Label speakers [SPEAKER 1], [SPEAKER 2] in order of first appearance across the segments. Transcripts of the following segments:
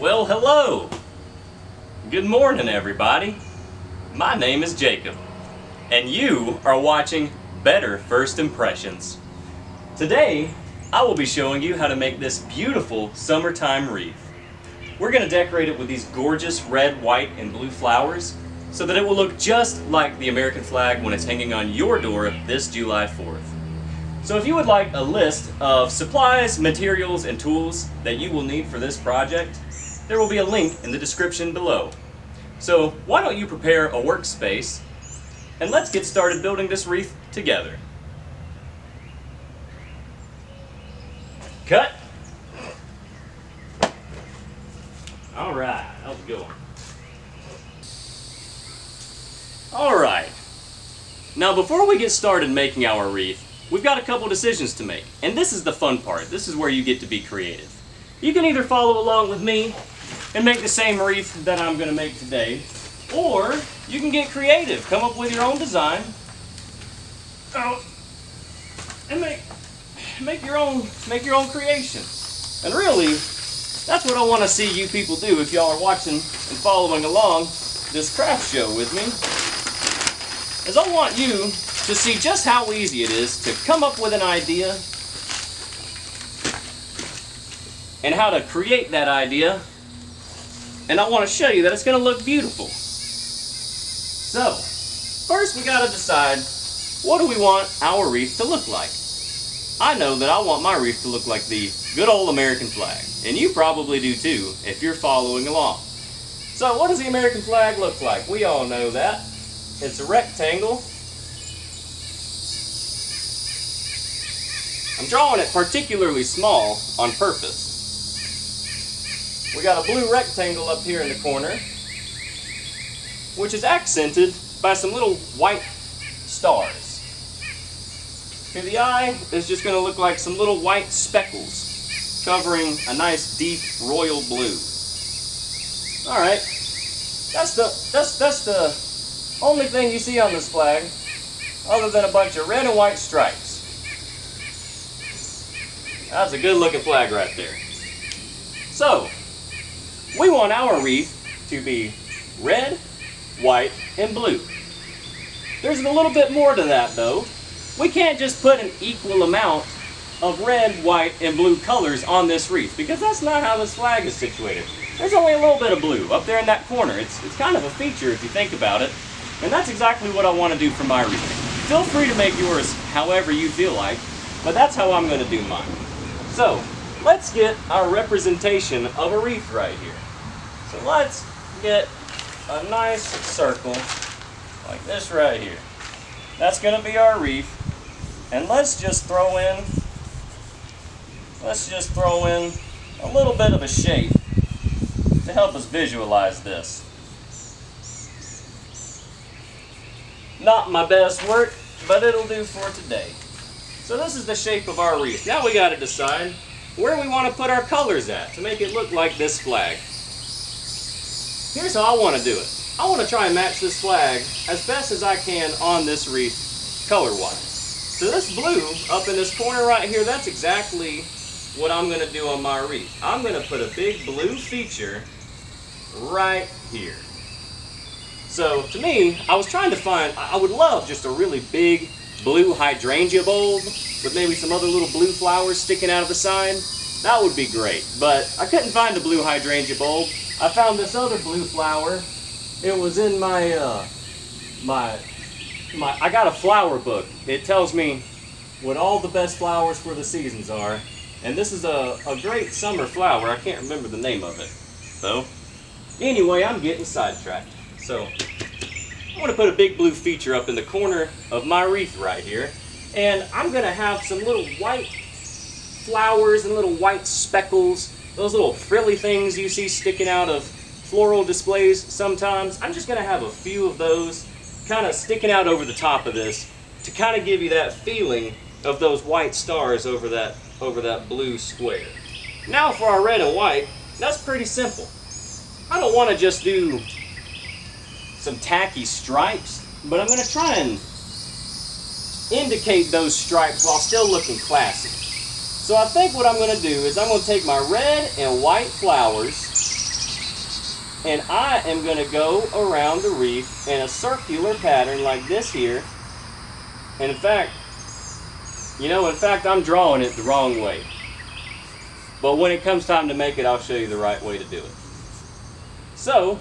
[SPEAKER 1] Well, hello! Good morning, everybody. My name is Jacob, and you are watching Better First Impressions. Today, I will be showing you how to make this beautiful summertime wreath. We're going to decorate it with these gorgeous red, white, and blue flowers so that it will look just like the American flag when it's hanging on your door this July 4th. So if you would like a list of supplies, materials, and tools that you will need for this project, there will be a link in the description below. So why don't you prepare a workspace and let's get started building this wreath together. Cut! Alright, how's it going? Alright, now before we get started making our wreath, we've got a couple decisions to make, and this is the fun part. This is where you get to be creative. You can either follow along with me and make the same wreath that I'm going to make today, or you can get creative, come up with your own design, and make your own creation. And really, that's what I want to see you people do if y'all are watching and following along this craft show with me. Is I want you to see just how easy it is to come up with an idea and how to create that idea, and I want to show you that it's going to look beautiful. So, first we got to decide, what do we want our wreath to look like? I know that I want my wreath to look like the good old American flag, and you probably do too if you're following along. So what does the American flag look like? We all know that. It's a rectangle. I'm drawing it particularly small on purpose. We got a blue rectangle up here in the corner, which is accented by some little white stars. Here the eye is just going to look like some little white speckles covering a nice deep royal blue. Alright, that's the only thing you see on this flag other than a bunch of red and white stripes. That's a good looking flag right there. So, we want our wreath to be red, white, and blue. There's a little bit more to that though. We can't just put an equal amount of red, white, and blue colors on this wreath because that's not how this flag is situated. There's only a little bit of blue up there in that corner. It's kind of a feature if you think about it. And that's exactly what I want to do for my wreath. Feel free to make yours however you feel like, but that's how I'm going to do mine. So, let's get our representation of a wreath right here. So let's get a nice circle like this right here. That's going to be our wreath. And let's just throw in a little bit of a shape to help us visualize this. Not my best work, but it'll do for today. So this is the shape of our wreath. Now we got to decide where we want to put our colors at to make it look like this flag. Here's how I want to do it. I want to try and match this flag as best as I can on this wreath color-wise. So this blue up in this corner right here, that's exactly what I'm going to do on my wreath. I'm going to put a big blue feature right here. So to me, I was trying to find, I would love just a really big blue hydrangea bulb with maybe some other little blue flowers sticking out of the side. That would be great, but I couldn't find a blue hydrangea bulb. I found this other blue flower. It was in my, I got a flower book. It tells me what all the best flowers for the seasons are. And this is a great summer flower. I can't remember the name of it, though. Anyway, I'm getting sidetracked. So, I want to put a big blue feature up in the corner of my wreath right here. And I'm going to have some little white flowers and little white speckles. Those little frilly things you see sticking out of floral displays sometimes. I'm just going to have a few of those kind of sticking out over the top of this to kind of give you that feeling of those white stars over that blue square. Now for our red and white, that's pretty simple. I don't want to just do some tacky stripes, but I'm going to try and indicate those stripes while still looking classy. So I think what I'm going to do is I'm going to take my red and white flowers And I am going to go around the wreath in a circular pattern like this here. And in fact, I'm drawing it the wrong way. But when it comes time to make it, I'll show you the right way to do it. So,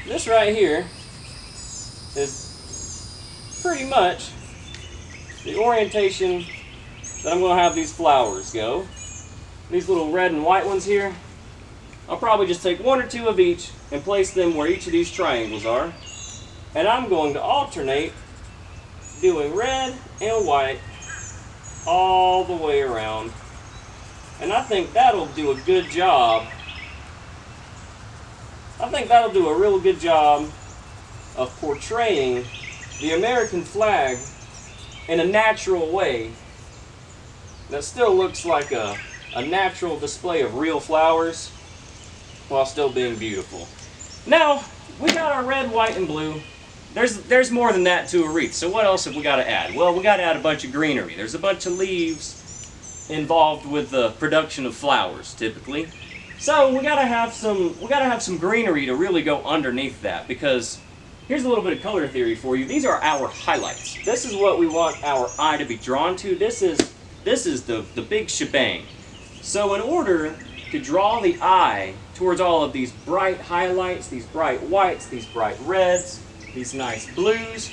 [SPEAKER 1] this right here is pretty much the orientation that I'm going to have these flowers go. These little red and white ones here, I'll probably just take one or two of each and place them where each of these triangles are. And I'm going to alternate doing red and white all the way around. And I think that'll do a good job. I think that'll do a real good job of portraying the American flag in a natural way that still looks like a natural display of real flowers while still being beautiful. Now, we got our red, white, and blue. There's more than that to a wreath. So what else have we got to add? Well, we got to add a bunch of greenery. There's a bunch of leaves involved with the production of flowers, typically. So we gotta have some greenery to really go underneath that, because here's a little bit of color theory for you. These are our highlights. This is what we want our eye to be drawn to. This is the big shebang. So in order to draw the eye towards all of these bright highlights, these bright whites, these bright reds, these nice blues,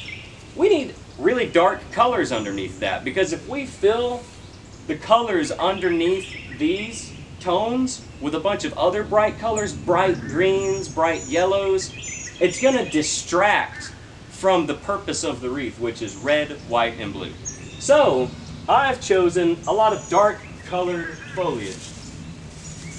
[SPEAKER 1] we need really dark colors underneath that, because if we fill the colors underneath these tones with a bunch of other bright colors, bright greens, bright yellows, it's going to distract from the purpose of the wreath, which is red, white, and blue. So I've chosen a lot of dark colored foliage.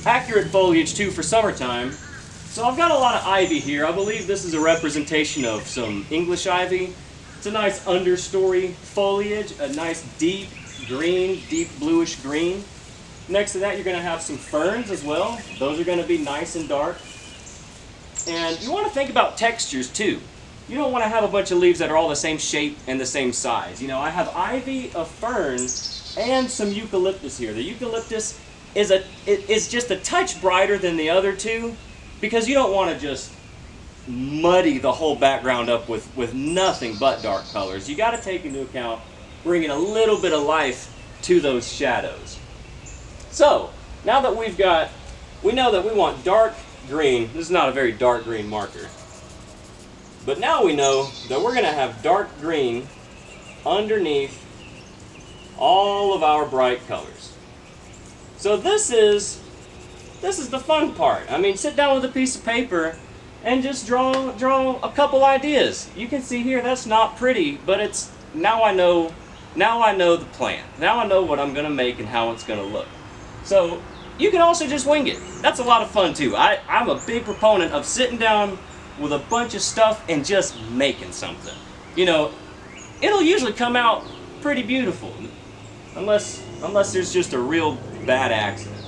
[SPEAKER 1] Accurate foliage too for summertime. So I've got a lot of ivy here. I believe this is a representation of some English ivy. It's a nice understory foliage, a nice deep green, deep bluish green. Next to that, you're going to have some ferns as well. Those are going to be nice and dark. And you want to think about textures too. You don't want to have a bunch of leaves that are all the same shape and the same size. You know, I have ivy, a fern, and some eucalyptus here. The eucalyptus is just a touch brighter than the other two, because you don't want to just muddy the whole background up with nothing but dark colors. You got to take into account bringing a little bit of life to those shadows. So, now that we know that we want dark green. This is not a very dark green marker. But now we know that we're going to have dark green underneath all of our bright colors. So this is the fun part. I mean, sit down with a piece of paper and just draw a couple ideas. You can see here that's not pretty, but it's now I know the plan. Now I know what I'm going to make and how it's going to look. So you can also just wing it. That's a lot of fun too. I'm a big proponent of sitting down with a bunch of stuff and just making something. You know, it'll usually come out pretty beautiful, unless there's just a real bad accident.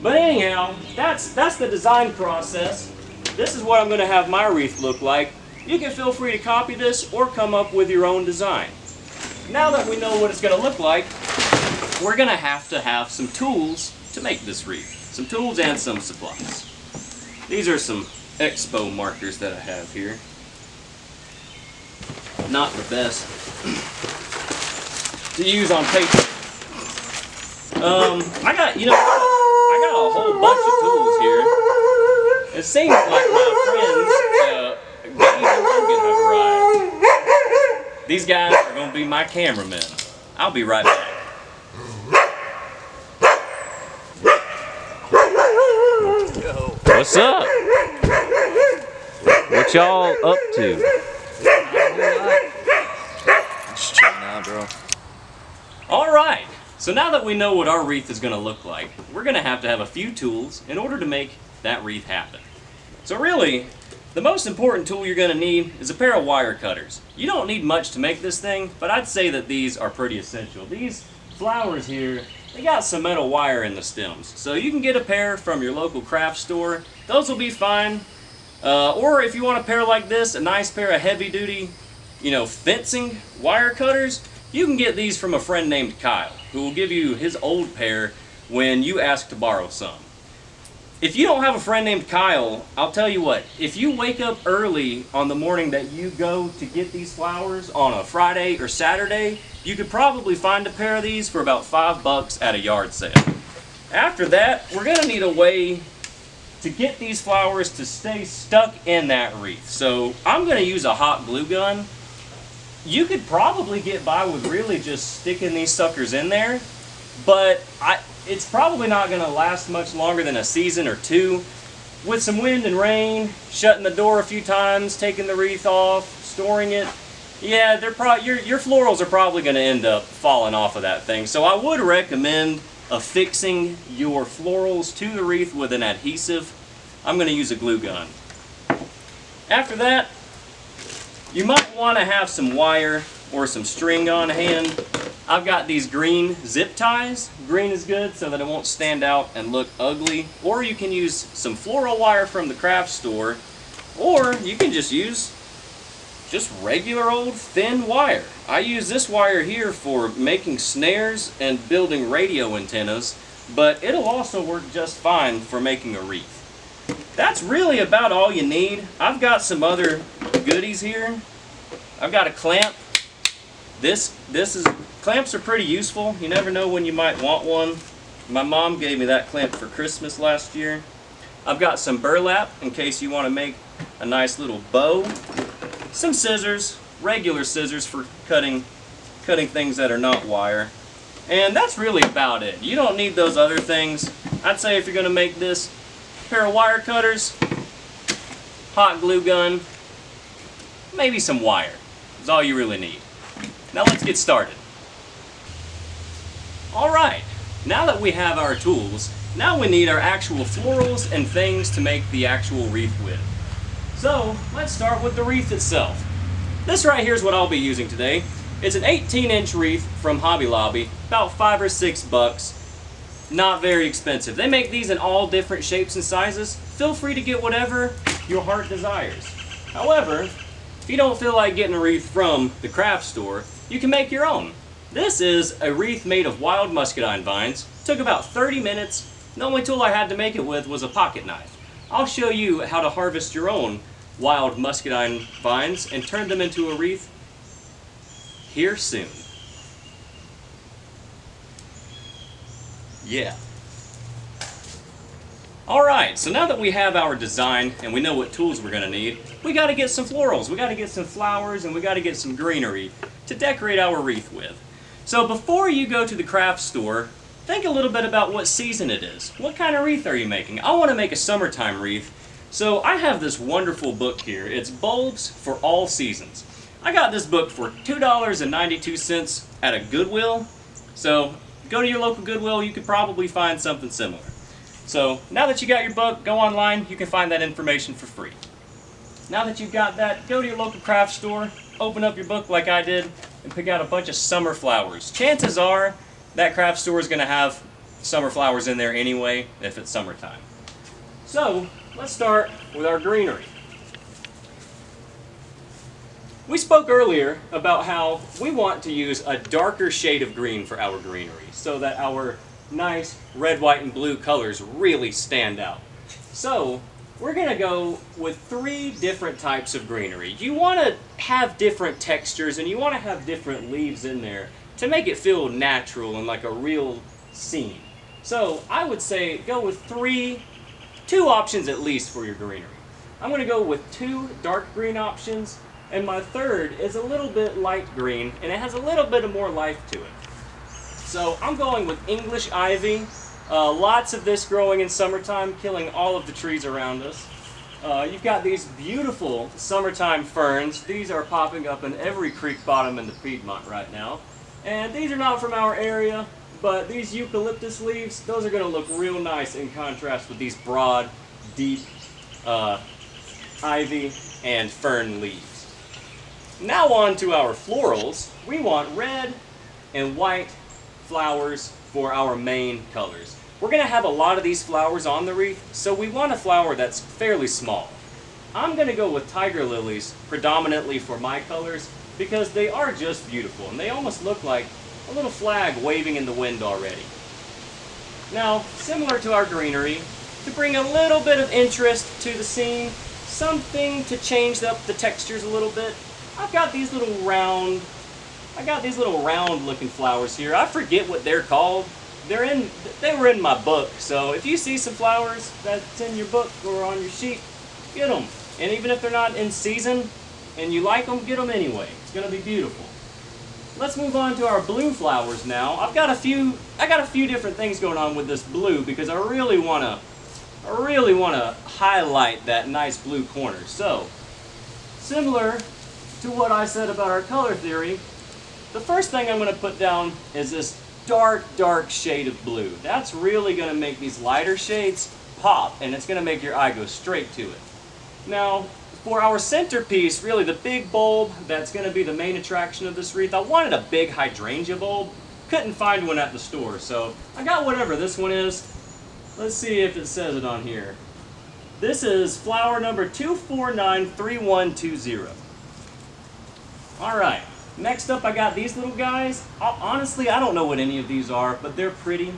[SPEAKER 1] But anyhow, that's the design process. This is what I'm going to have my wreath look like. You can feel free to copy this or come up with your own design. Now that we know what it's going to look like, we're going to have some tools to make this wreath. Some tools and some supplies. These are some Expo markers that I have here. Not the best to use on paper. I got a whole bunch of tools here. It seems like my friends Dave and Logan have arrived. These guys are going to be my cameramen. I'll be right back. What's up? What y'all up to?
[SPEAKER 2] Just chilling out, bro.
[SPEAKER 1] Alright, so now that we know what our wreath is going to look like, we're going to have a few tools in order to make that wreath happen. So really, the most important tool you're going to need is a pair of wire cutters. You don't need much to make this thing, but I'd say that these are pretty essential. These flowers here, they got some metal wire in the stems. So you can get a pair from your local craft store. Those will be fine. Or if you want a pair like this, a nice pair of heavy-duty, fencing wire cutters, you can get these from a friend named Kyle, who will give you his old pair when you ask to borrow some. if you don't have a friend named Kyle, I'll tell you what, if you wake up early on the morning that you go to get these flowers on a Friday or Saturday, you could probably find a pair of these for about $5 at a yard sale. After that, we're going to need a way to get these flowers to stay stuck in that wreath. So I'm going to use a hot glue gun. You could probably get by with really just sticking these suckers in there, but it's probably not going to last much longer than a season or two. With some wind and rain, shutting the door a few times, taking the wreath off, storing it, yeah, your florals are probably going to end up falling off of that thing. So I would recommend affixing your florals to the wreath with an adhesive. I'm going to use a glue gun. After that, you might want to have some wire or some string on hand. I've got these green zip ties. Green is good so that it won't stand out and look ugly. Or you can use some floral wire from the craft store, or you can just use regular old thin wire. I use this wire here for making snares and building radio antennas, but it'll also work just fine for making a wreath. That's really about all you need. I've got some other goodies here. I've got a clamp. Clamps are pretty useful. You never know when you might want one. My mom gave me that clamp for Christmas last year. I've got some burlap in case you want to make a nice little bow. Some scissors, regular scissors for cutting things that are not wire. And that's really about it. You don't need those other things. I'd say if you're going to make this, a pair of wire cutters, hot glue gun, maybe some wire. That's all you really need. Now let's get started. Alright, now that we have our tools, now we need our actual florals and things to make the actual wreath with. So, let's start with the wreath itself. This right here is what I'll be using today. It's an 18-inch wreath from Hobby Lobby, about $5 or $6. Not very expensive. They make these in all different shapes and sizes. Feel free to get whatever your heart desires. However, if you don't feel like getting a wreath from the craft store, you can make your own. This is a wreath made of wild muscadine vines. Took about 30 minutes. The only tool I had to make it with was a pocket knife. I'll show you how to harvest your own wild muscadine vines and turn them into a wreath here soon. Yeah. Alright, so now that we have our design and we know what tools we're going to need, we got to get some florals, we got to get some flowers, and we got to get some greenery to decorate our wreath with. So before you go to the craft store, think a little bit about what season it is. What kind of wreath are you making? I want to make a summertime wreath, so I have this wonderful book here. It's Bulbs for All Seasons. I got this book for $2.92 at a Goodwill, so go to your local Goodwill, you could probably find something similar. So now that you got your book, go online, you can find that information for free. Now that you've got that, go to your local craft store, open up your book like I did, and pick out a bunch of summer flowers. Chances are that craft store is going to have summer flowers in there anyway if it's summertime. So let's start with our greenery. We spoke earlier about how we want to use a darker shade of green for our greenery so that our nice red, white, and blue colors really stand out. So we're going to go with 3 different types of greenery. You want to have different textures and you want to have different leaves in there to make it feel natural and like a real scene. So I would say go with 2 options at least for your greenery. I'm going to go with 2 dark green options, and my third is a little bit light green and it has a little bit of more life to it. So I'm going with English ivy. Lots of this growing in summertime, killing all of the trees around us. You've got these beautiful summertime ferns. These are popping up in every creek bottom in the Piedmont right now. And these are not from our area, but these eucalyptus leaves, those are going to look real nice in contrast with these broad, deep ivy and fern leaves. Now on to our florals. We want red and white flowers for our main colors. We're going to have a lot of these flowers on the wreath, so we want a flower that's fairly small. I'm going to go with tiger lilies predominantly for my colors because they are just beautiful and they almost look like a little flag waving in the wind already. Now, similar to our greenery, to bring a little bit of interest to the scene, something to change up the textures a little bit. I've got these little round looking flowers here. I forget what they're called. They were in my book, so if you see some flowers that's in your book or on your sheet, get them. And even if they're not in season and you like them, get them anyway. It's going to be beautiful. Let's move on to our blue flowers now. I got a few different things going on with this blue because I really want to highlight that nice blue corner. So, similar to what I said about our color theory, the first thing I'm going to put down is this dark shade of blue. That's really going to make these lighter shades pop, and it's going to make your eye go straight to it. Now, for our centerpiece, really the big bulb that's going to be the main attraction of this wreath, I wanted a big hydrangea bulb. Couldn't find one at the store, so I got whatever this one is. Let's see if it says it on here. This is flower number 2493120. Alright, next up I got these little guys. Honestly, I don't know what any of these are, but they're pretty.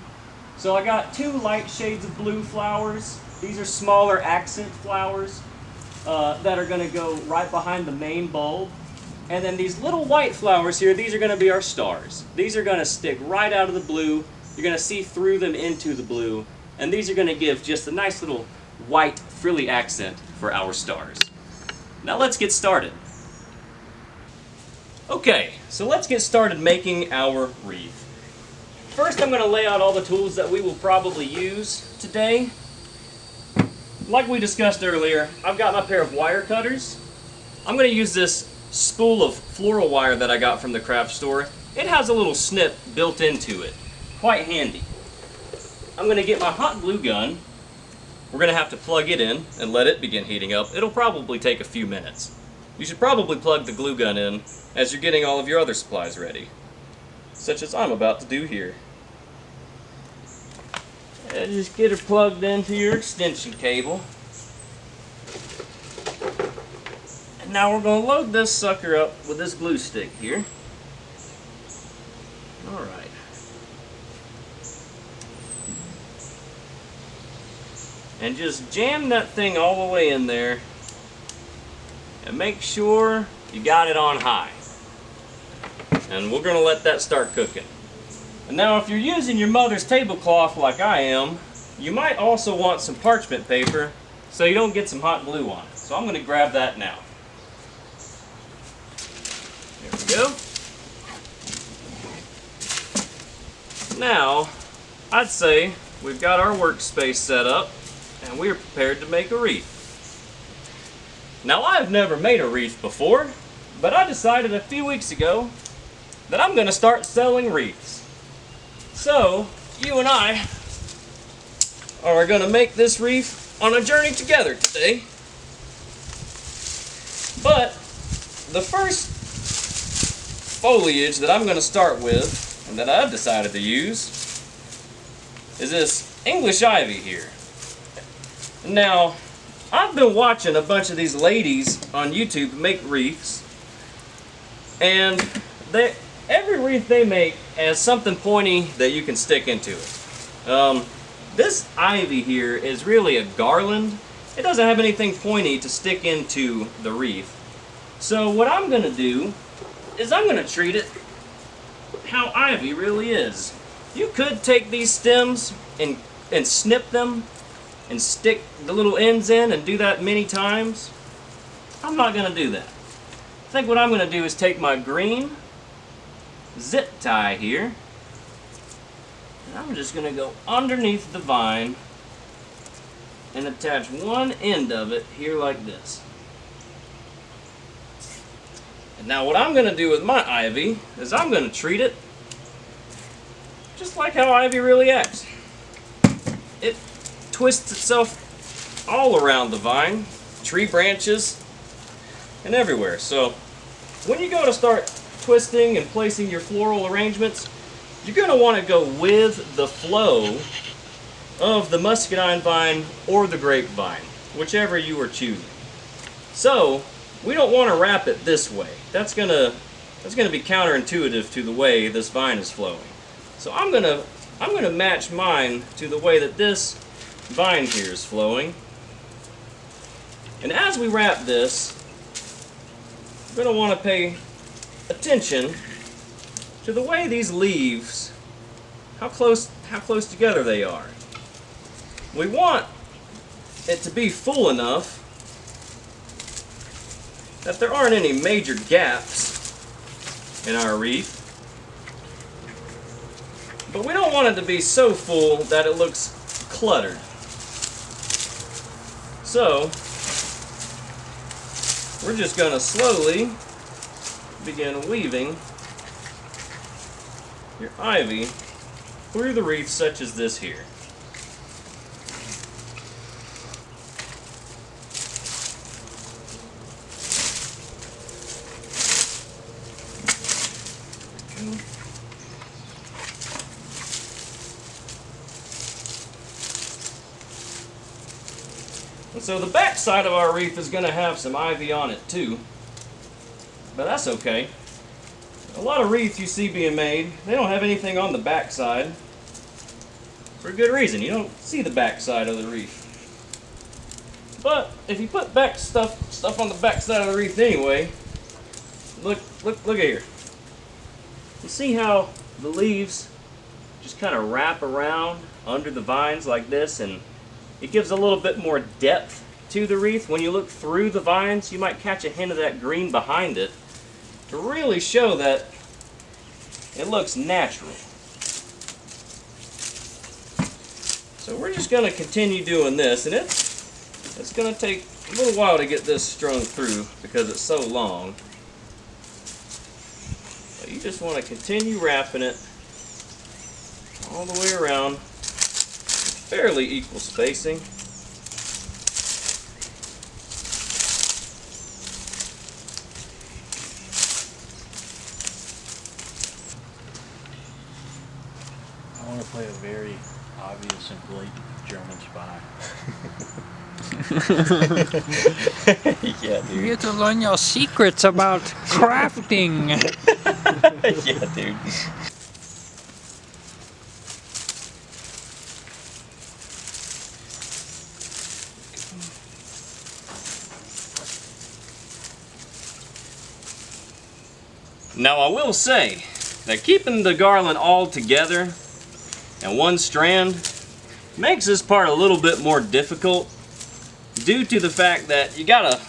[SPEAKER 1] So I got two light shades of blue flowers. These are smaller accent flowers that are going to go right behind the main bulb. And then these little white flowers here, these are going to be our stars. These are going to stick right out of the blue. You're going to see through them into the blue. And these are going to give just a nice little white frilly accent for our stars. Now let's get started. Okay, so let's get started making our wreath. First I'm going to lay out all the tools that we will probably use today. Like we discussed earlier, I've got my pair of wire cutters. I'm going to use this spool of floral wire that I got from the craft store. It has a little snip built into it. Quite handy. I'm going to get my hot glue gun. We're going to have to plug it in and let it begin heating up. It'll probably take a few minutes. You should probably plug the glue gun in as you're getting all of your other supplies ready, such as I'm about to do here. And just get her plugged into your extension cable. And now we're going to load this sucker up with this glue stick here. Alright. And just jam that thing all the way in there. And make sure you got it on high. And we're going to let that start cooking. And now if you're using your mother's tablecloth like I am, you might also want some parchment paper so you don't get some hot glue on it. So I'm going to grab that now. There we go. Now, I'd say we've got our workspace set up and we're prepared to make a wreath. Now I've never made a wreath before, but I decided a few weeks ago that I'm going to start selling wreaths. So, you and I are going to make this wreath on a journey together today. But the first foliage that I'm going to start with, and that I've decided to use, is this English ivy here. Now, I've been watching a bunch of these ladies on YouTube make wreaths, and every wreath they make has something pointy that you can stick into it. This ivy here is really a garland. It doesn't have anything pointy to stick into the wreath. So what I'm going to do is I'm going to treat it how ivy really is. You could take these stems and snip them and stick the little ends in and do that many times. I'm not going to do that. I think what I'm going to do is take my green zip tie here, and I'm just going to go underneath the vine and attach one end of it here like this. And now what I'm going to do with my ivy is I'm going to treat it just like how ivy really acts. It twists itself all around the vine, tree branches, and everywhere. So when you go to start twisting and placing your floral arrangements, you're going to want to go with the flow of the muscadine vine or the grapevine, whichever you are choosing. So we don't want to wrap it this way. That's going to be counterintuitive to the way this vine is flowing. So I'm going to match mine to the way that this vine here is flowing. And as we wrap this, we're going to want to pay attention to the way these leaves, how close together they are. We want it to be full enough that there aren't any major gaps in our wreath. But we don't want it to be so full that it looks cluttered. So, we're just going to slowly begin weaving your ivy through the wreath such as this here. And so the back side of our wreath is going to have some ivy on it too, but that's okay. A lot of wreaths you see being made, they don't have anything on the back side for a good reason. You don't see the back side of the wreath. But if you put back stuff on the back side of the wreath anyway, look at here. You see how the leaves just kind of wrap around under the vines like this, and it gives a little bit more depth to the wreath. When you look through the vines, you might catch a hint of that green behind it to really show that it looks natural. So we're just going to continue doing this, and it's going to take a little while to get this strung through because it's so long. But you just want to continue wrapping it all the way around. Fairly equal spacing.
[SPEAKER 3] I want to play a very obvious and blatant German spy.
[SPEAKER 1] Yeah, dude.
[SPEAKER 4] You get to learn your secrets about crafting.
[SPEAKER 1] Yeah, dude. Now I will say that keeping the garland all together and one strand makes this part a little bit more difficult due to the fact that you gotta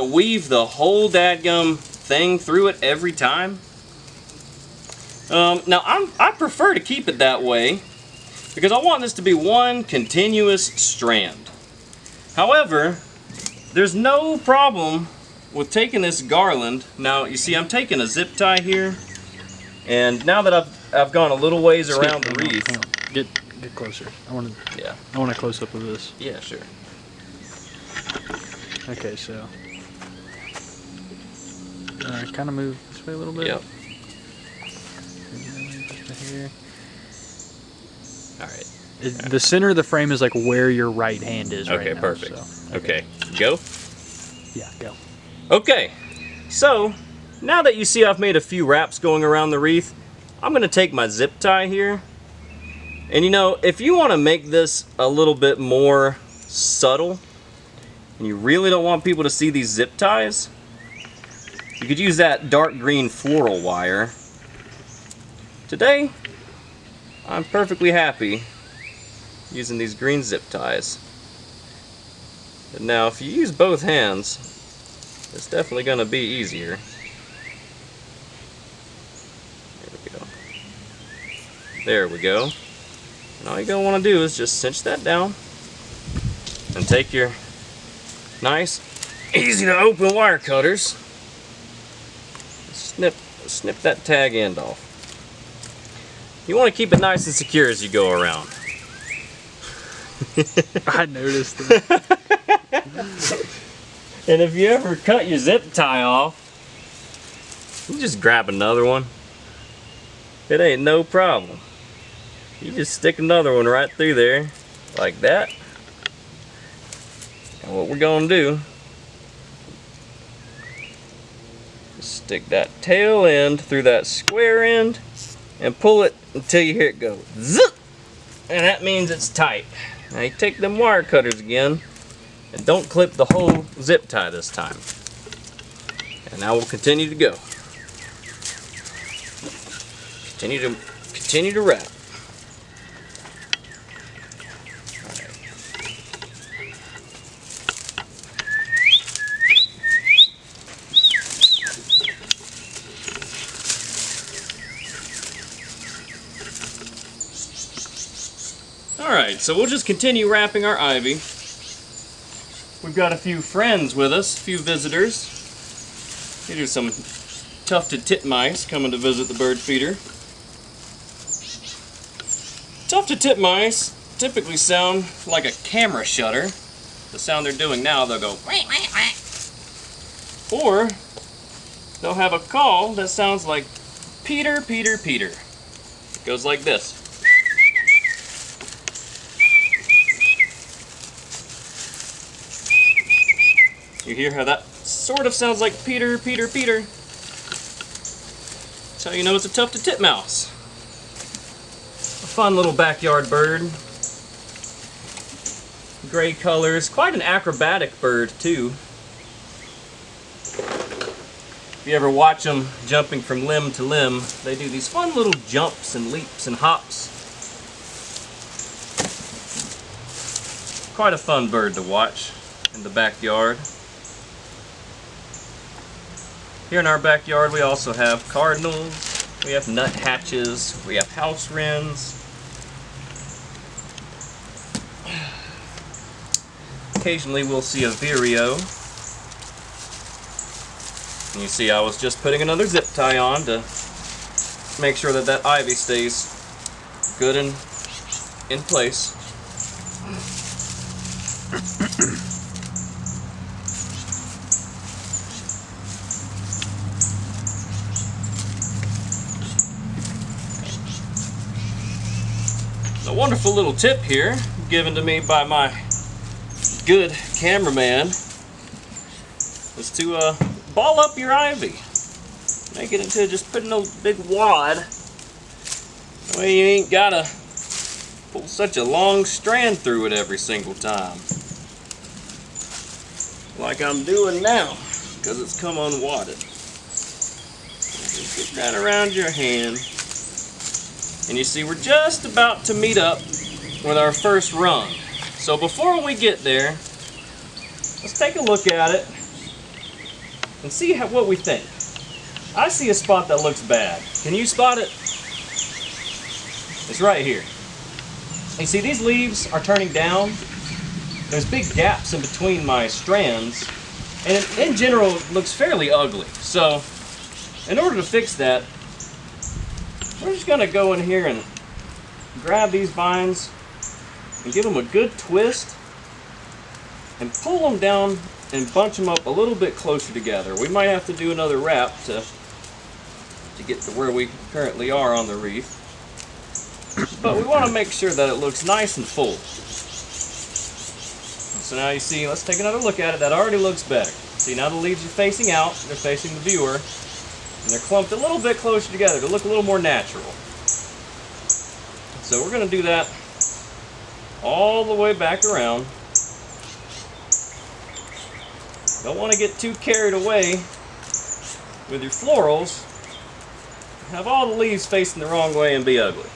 [SPEAKER 1] weave the whole dadgum thing through it every time. Now I prefer to keep it that way because I want this to be one continuous strand. However, there's no problem with taking this garland. Now you see I'm taking a zip tie here, and now that I've gone a little ways around the wreath.
[SPEAKER 3] Hang on. Get closer. I want a close up of this.
[SPEAKER 1] Yeah, sure.
[SPEAKER 3] Okay, so kind of move this way a little bit.
[SPEAKER 1] Yep.
[SPEAKER 3] Just to here.
[SPEAKER 1] All right.
[SPEAKER 3] The center of the frame is like where your right hand is right now.
[SPEAKER 1] Okay, perfect.
[SPEAKER 3] So,
[SPEAKER 1] okay, go.
[SPEAKER 3] Yeah, go.
[SPEAKER 1] Okay, so now that you see I've made a few wraps going around the wreath, I'm going to take my zip tie here. And you know, if you want to make this a little bit more subtle, and you really don't want people to see these zip ties, you could use that dark green floral wire. Today, I'm perfectly happy using these green zip ties. But now, if you use both hands, it's definitely going to be easier. There we go. There we go. And all you're going to want to do is just cinch that down and take your nice, easy to open wire cutters. Snip that tag end off. You want to keep it nice and secure as you go around.
[SPEAKER 3] I noticed that.
[SPEAKER 1] And if you ever cut your zip tie off, you just grab another one. It ain't no problem. You just stick another one right through there, like that. And what we're gonna do is stick that tail end through that square end and pull it until you hear it go zip. and that means it's tight. Now you take them wire cutters again, and don't clip the whole zip tie this time. And now we'll continue to go. Continue to wrap. Alright, so we'll just continue wrapping our ivy. We've got a few friends with us, a few visitors. These are some tufted titmice coming to visit the bird feeder. Tufted titmice typically sound like a camera shutter. The sound they're doing now, they'll go wah, wah, wah. Or they'll have a call that sounds like Peter, Peter, Peter. It goes like this. You hear how that sort of sounds like Peter, Peter, Peter. That's how you know it's a tufted titmouse. A fun little backyard bird. Gray colors, quite an acrobatic bird too. If you ever watch them jumping from limb to limb, they do these fun little jumps and leaps and hops. Quite a fun bird to watch in the backyard. Here in our backyard we also have cardinals, we have nuthatches, we have house wrens. Occasionally we'll see a vireo. And you see I was just putting another zip tie on to make sure that that ivy stays good and in place. A wonderful little tip here given to me by my good cameraman is to ball up your ivy. Make it into just putting a big wad. That way you ain't gotta pull such a long strand through it every single time. Like I'm doing now, because it's come unwadded. Just get that around your hand. And you see we're just about to meet up with our first rung. So before we get there, let's take a look at it and see what we think. I see a spot that looks bad. Can you spot it? It's right here. You see these leaves are turning down. There's big gaps in between my strands, and in general it looks fairly ugly. So in order to fix that, we're just gonna go in here and grab these vines and give them a good twist and pull them down and bunch them up a little bit closer together. We might have to do another wrap to get to where we currently are on the wreath. But we want to make sure that it looks nice and full. So now you see, let's take another look at it. That already looks better. See, now the leaves are facing out, they're facing the viewer. And they're clumped a little bit closer together to look a little more natural. So we're going to do that all the way back around. Don't want to get too carried away with your florals. Have all the leaves facing the wrong way and be ugly.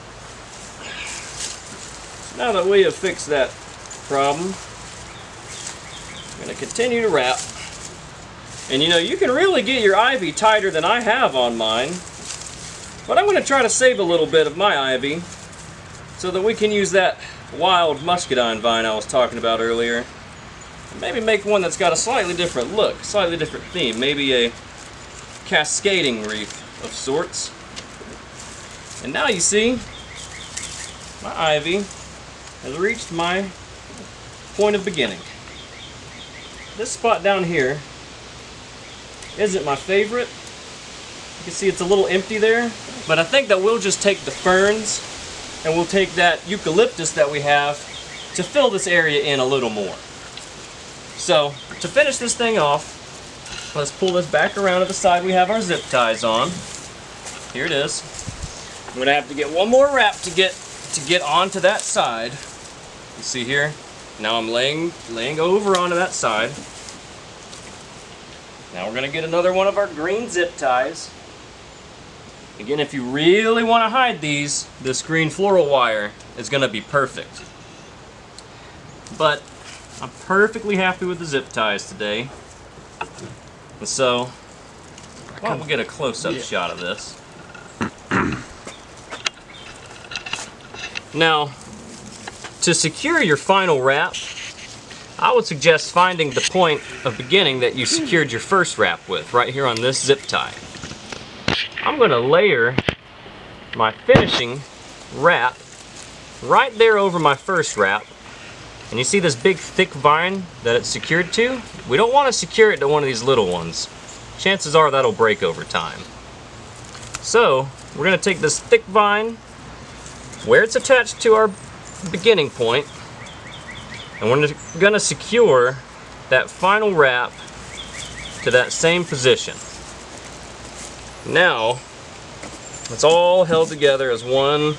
[SPEAKER 1] So now that we have fixed that problem, I'm going to continue to wrap. And you know, you can really get your ivy tighter than I have on mine. But I'm going to try to save a little bit of my ivy so that we can use that wild muscadine vine I was talking about earlier. And maybe make one that's got a slightly different look, slightly different theme. Maybe a cascading wreath of sorts. And now you see, my ivy has reached my point of beginning. This spot down here isn't my favorite. You can see it's a little empty there, but I think that we'll just take the ferns and we'll take that eucalyptus that we have to fill this area in a little more. So to finish this thing off, let's pull this back around to the side we have our zip ties on. Here it is. I'm gonna have to get one more wrap to get to get onto that side. You see here? Now I'm laying over onto that side. Now we're going to get another one of our green zip ties. Again, if you really want to hide these, this green floral wire is going to be perfect. But I'm perfectly happy with the zip ties today. And so, why don't we get a close-up shot of this? Now, to secure your final wrap, I would suggest finding the point of beginning that you secured your first wrap with, right here on this zip tie. I'm going to layer my finishing wrap right there over my first wrap. And you see this big thick vine that it's secured to? We don't want to secure it to one of these little ones. Chances are that'll break over time. So, we're going to take this thick vine where it's attached to our beginning point, and we're going to secure that final wrap to that same position. Now, it's all held together as one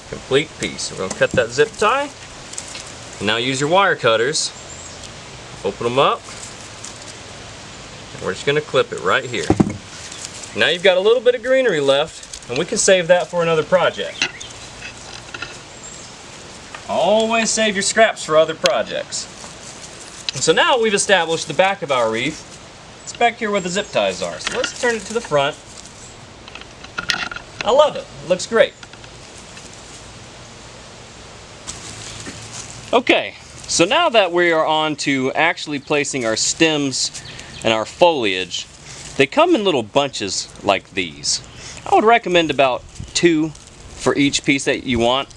[SPEAKER 1] complete piece. We're going to cut that zip tie. And now use your wire cutters. Open them up. And we're just going to clip it right here. Now you've got a little bit of greenery left, and we can save that for another project. Always save your scraps for other projects. And so now we've established the back of our wreath. It's back here where the zip ties are. So let's turn it to the front. I love it. It looks great. Okay, so now that we are on to actually placing our stems and our foliage, they come in little bunches like these. I would recommend about 2 for each piece that you want,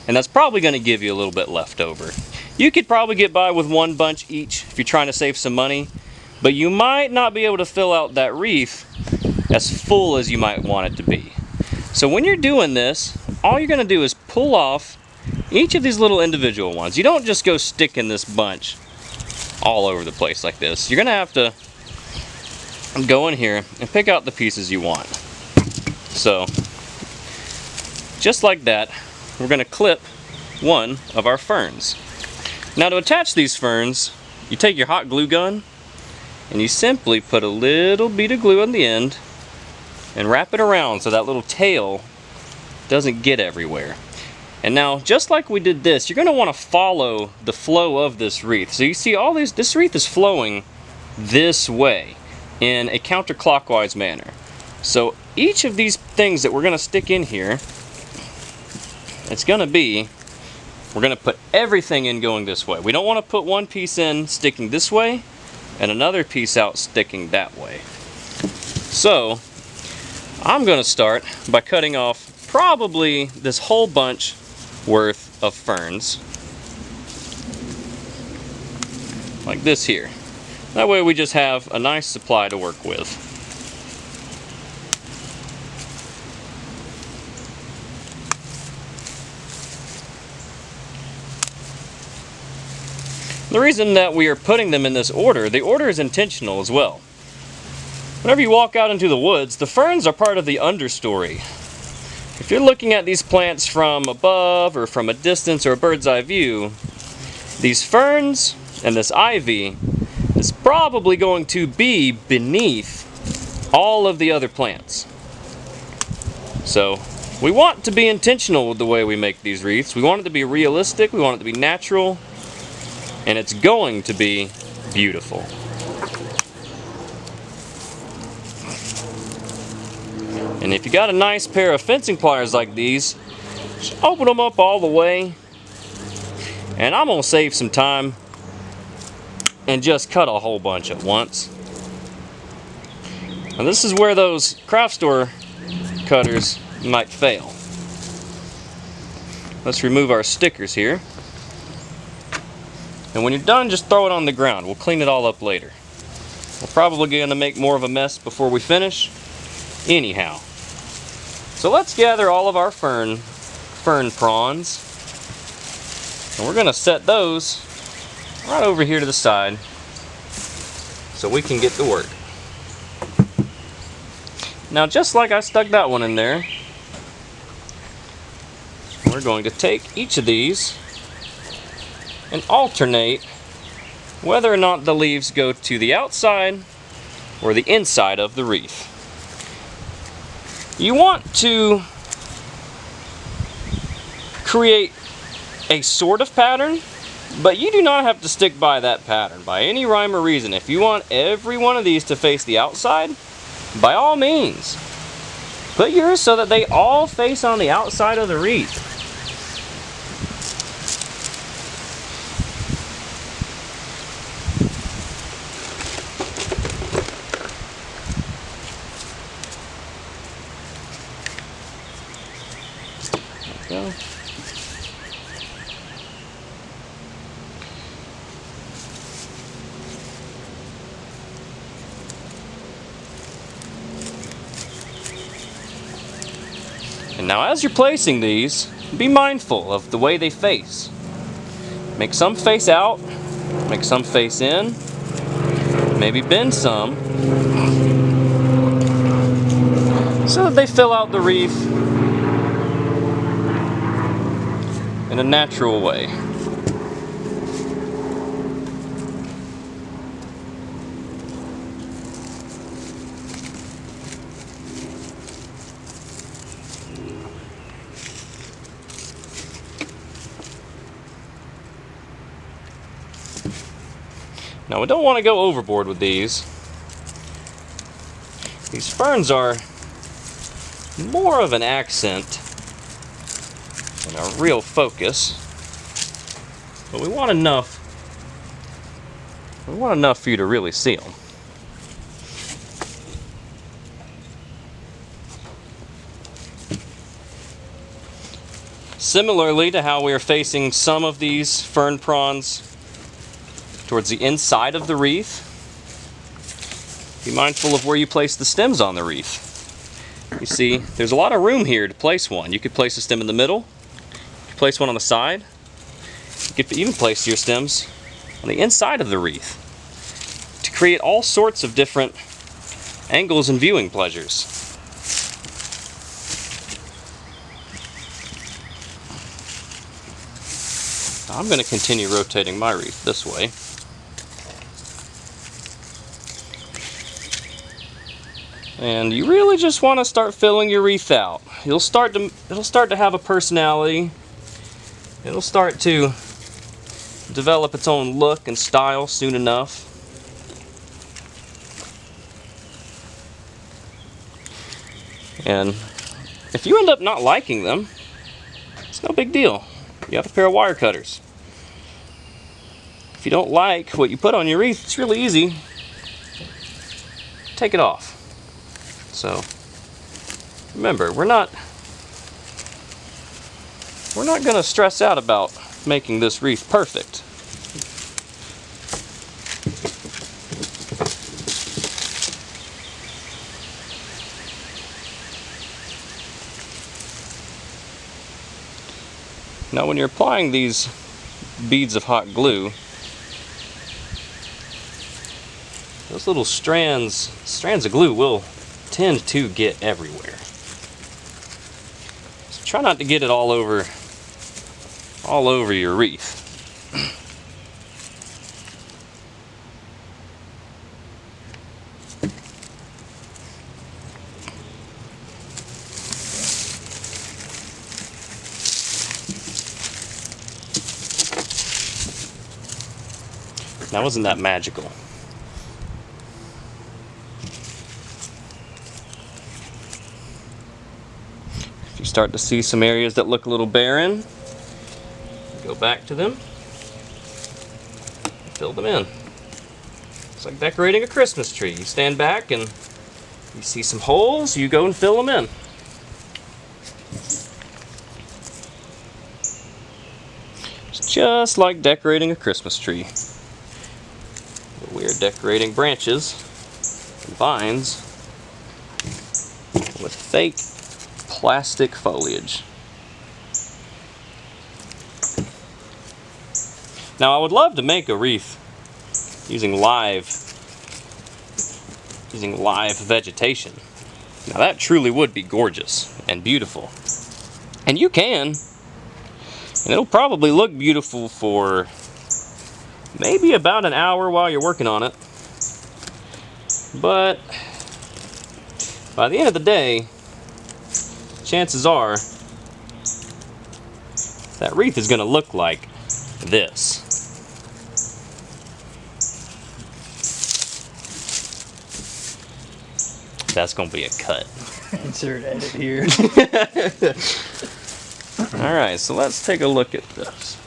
[SPEAKER 1] and that's probably going to give you a little bit left over. You could probably get by with 1 bunch each if you're trying to save some money, but you might not be able to fill out that wreath as full as you might want it to be. So when you're doing this, all you're going to do is pull off each of these little individual ones. You don't just go sticking this bunch all over the place like this. You're going to have to go in here and pick out the pieces you want. So, just like that, we're going to clip one of our ferns. Now to attach these ferns, you take your hot glue gun and you simply put a little bead of glue on the end and wrap it around so that little tail doesn't get everywhere. And now, just like we did this, you're going to want to follow the flow of this wreath. So you see all this wreath is flowing this way in a counterclockwise manner. So each of these things that we're going to stick in here, it's going to be, we're going to put everything in going this way. We don't want to put one piece in sticking this way and another piece out sticking that way. So I'm going to start by cutting off probably this whole bunch worth of ferns, like this here. That way we just have a nice supply to work with. The reason that we are putting them in this order, the order is intentional as well. Whenever you walk out into the woods, the ferns are part of the understory. If you're looking at these plants from above or from a distance or a bird's eye view, these ferns and this ivy is probably going to be beneath all of the other plants. So we want to be intentional with the way we make these wreaths. We want it to be realistic, we want it to be natural, and it's going to be beautiful. And if you got a nice pair of fencing pliers like these, just open them up all the way. And I'm going to save some time and just cut a whole bunch at once. And this is where those craft store cutters might fail. Let's remove our stickers here. And when you're done, just throw it on the ground. We'll clean it all up later. We're probably going to make more of a mess before we finish. Anyhow. So let's gather all of our fern prawns. And we're going to set those right over here to the side so we can get to work. Now just like I stuck that one in there, we're going to take each of these and alternate whether or not the leaves go to the outside or the inside of the wreath. You want to create a sort of pattern, but you do not have to stick by that pattern by any rhyme or reason. If you want every one of these to face the outside, by all means, put yours so that they all face on the outside of the wreath. There we go. And now as you're placing these, be mindful of the way they face. Make some face out, make some face in, maybe bend some, so that they fill out the wreath in a natural way. Now we don't want to go overboard with these. These ferns are more of an accent than a real focus, but we want enough for you to really see them. Similarly to how we are facing some of these fern prawns towards the inside of the wreath, be mindful of where you place the stems on the wreath. You see, there's a lot of room here to place one. You could place a stem in the middle, you could place one on the side, you could even place your stems on the inside of the wreath to create all sorts of different angles and viewing pleasures. I'm going to continue rotating my wreath this way. And you really just want to start filling your wreath out. It'll start to have a personality. It'll start to develop its own look and style soon enough. And if you end up not liking them, it's no big deal. You have a pair of wire cutters. If you don't like what you put on your wreath, it's really easy. Take it off. So remember, we're not going to stress out about making this wreath perfect. Now when you're applying these beads of hot glue, those little strands of glue will tend to get everywhere. So try not to get it all over your wreath. Now, wasn't that magical? If you start to see some areas that look a little barren, go back to them, fill them in. It's like decorating a Christmas tree. You stand back and you see some holes, you go and fill them in. It's just like decorating a Christmas tree. We are decorating branches and vines with fake plastic foliage. Now, I would love to make a wreath using live vegetation. Now that truly would be gorgeous and beautiful. And you can. And it'll probably look beautiful for maybe about an hour while you're working on it. But by the end of the day, chances are that wreath is going to look like this. That's going to be a cut.
[SPEAKER 3] Insert edit here.
[SPEAKER 1] Alright, so let's take a look at this.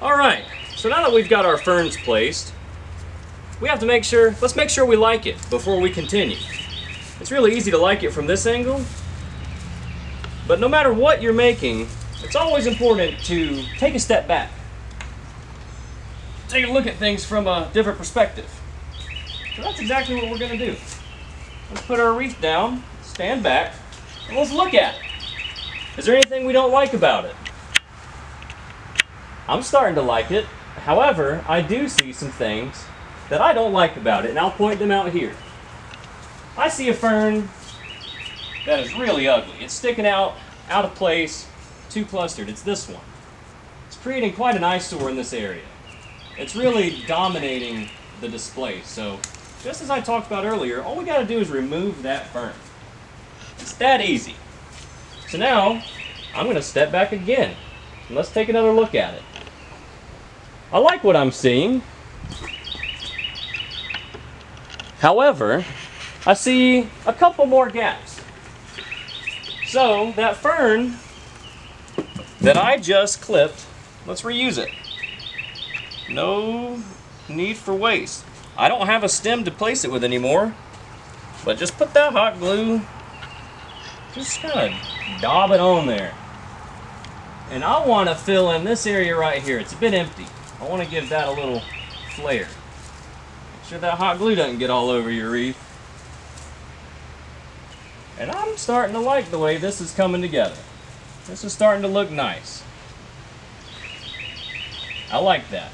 [SPEAKER 1] Alright, so now that we've got our ferns placed, we have to let's make sure we like it before we continue. It's really easy to like it from this angle, but no matter what you're making, it's always important to take a step back. Take a look at things from a different perspective. So that's exactly what we're going to do. Let's put our wreath down, stand back, and let's look at it. Is there anything we don't like about it? I'm starting to like it. However, I do see some things that I don't like about it, and I'll point them out here. I see a fern that is really ugly. It's sticking out of place, too clustered. It's this one. It's creating quite an eyesore in this area. It's really dominating the display. So, just as I talked about earlier, all we got to do is remove that fern. It's that easy. So now, I'm going to step back again, and let's take another look at it. I like what I'm seeing. However, I see a couple more gaps. So, that fern that I just clipped, let's reuse it. No need for waste. I don't have a stem to place it with anymore, but just put that hot glue, just kind of daub it on there. And I want to fill in this area right here. It's a bit empty. I want to give that a little flair. Make sure that hot glue doesn't get all over your wreath. And I'm starting to like the way this is coming together. This is starting to look nice. I like that.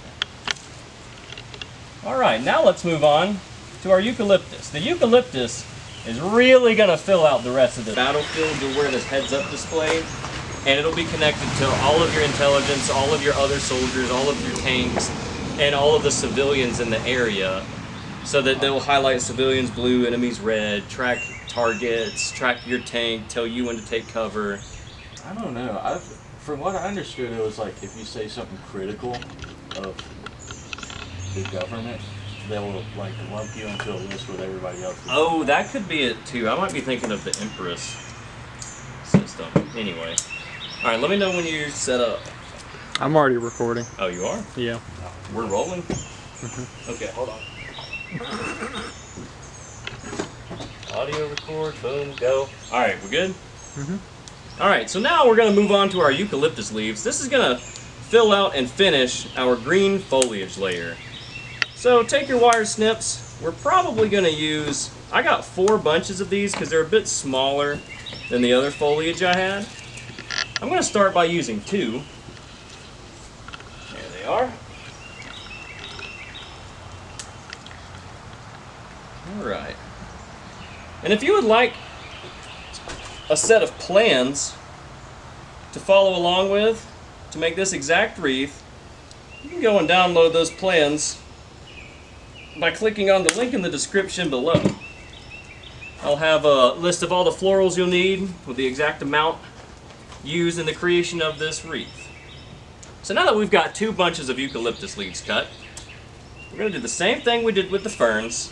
[SPEAKER 1] Alright, now let's move on to our eucalyptus. The eucalyptus is really going to fill out the rest of the battlefield to where this heads-up display, and it'll be connected to all of your intelligence, all of your other soldiers, all of your tanks, and all of the civilians in the area, so that they'll highlight civilians blue, enemies red, track targets, track your tank, tell you when to take cover.
[SPEAKER 3] I don't know. From what I understood, it was like if you say something critical of the government, they will like lump you into a list with everybody else.
[SPEAKER 1] Oh, that could be it too. I might be thinking of the Empress system. Anyway. Alright, let me know when you're set up.
[SPEAKER 4] I'm already recording.
[SPEAKER 1] Oh, you are?
[SPEAKER 4] Yeah.
[SPEAKER 1] We're rolling?
[SPEAKER 4] Mm-hmm.
[SPEAKER 1] Okay, hold on. Audio record, boom, go. Alright, we're good?
[SPEAKER 4] Mm-hmm.
[SPEAKER 1] Alright, so now we're going to move on to our eucalyptus leaves. This is going to fill out and finish our green foliage layer. So take your wire snips. We're probably going to use, I got 4 bunches of these because they're a bit smaller than the other foliage I had. I'm going to start by using 2. There they are. Alright. And if you would like a set of plans to follow along with to make this exact wreath, you can go and download those plans by clicking on the link in the description below. I'll have a list of all the florals you'll need with the exact amount used in the creation of this wreath. So now that we've got 2 bunches of eucalyptus leaves cut, we're going to do the same thing we did with the ferns.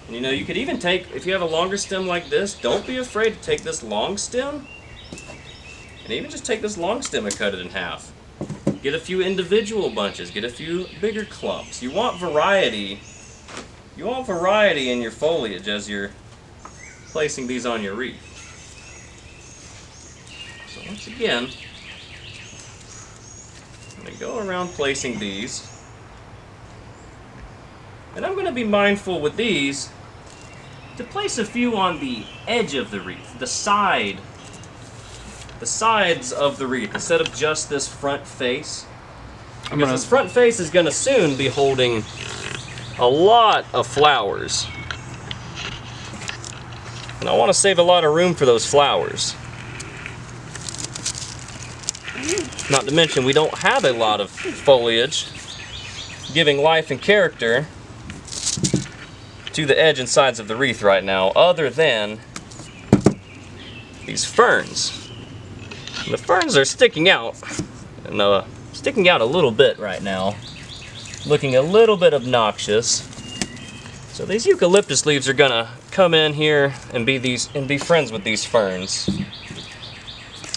[SPEAKER 1] And you know, you could even take, if you have a longer stem like this, don't be afraid to take this long stem, and even just take this long stem and cut it in half. Get a few individual bunches, get a few bigger clumps. You want variety. You want variety in your foliage as you're placing these on your wreath. So once again, I'm going to go around placing these. And I'm going to be mindful with these to place a few on the edge of the wreath, the sides of the wreath, instead of just this front face. Because this front face is going to soon be holding a lot of flowers. And I want to save a lot of room for those flowers. Not to mention we don't have a lot of foliage giving life and character to the edge and sides of the wreath right now, other than these ferns. And the ferns are sticking out, and sticking out a little bit right now, looking a little bit obnoxious. So these eucalyptus leaves are gonna come in here and be friends with these ferns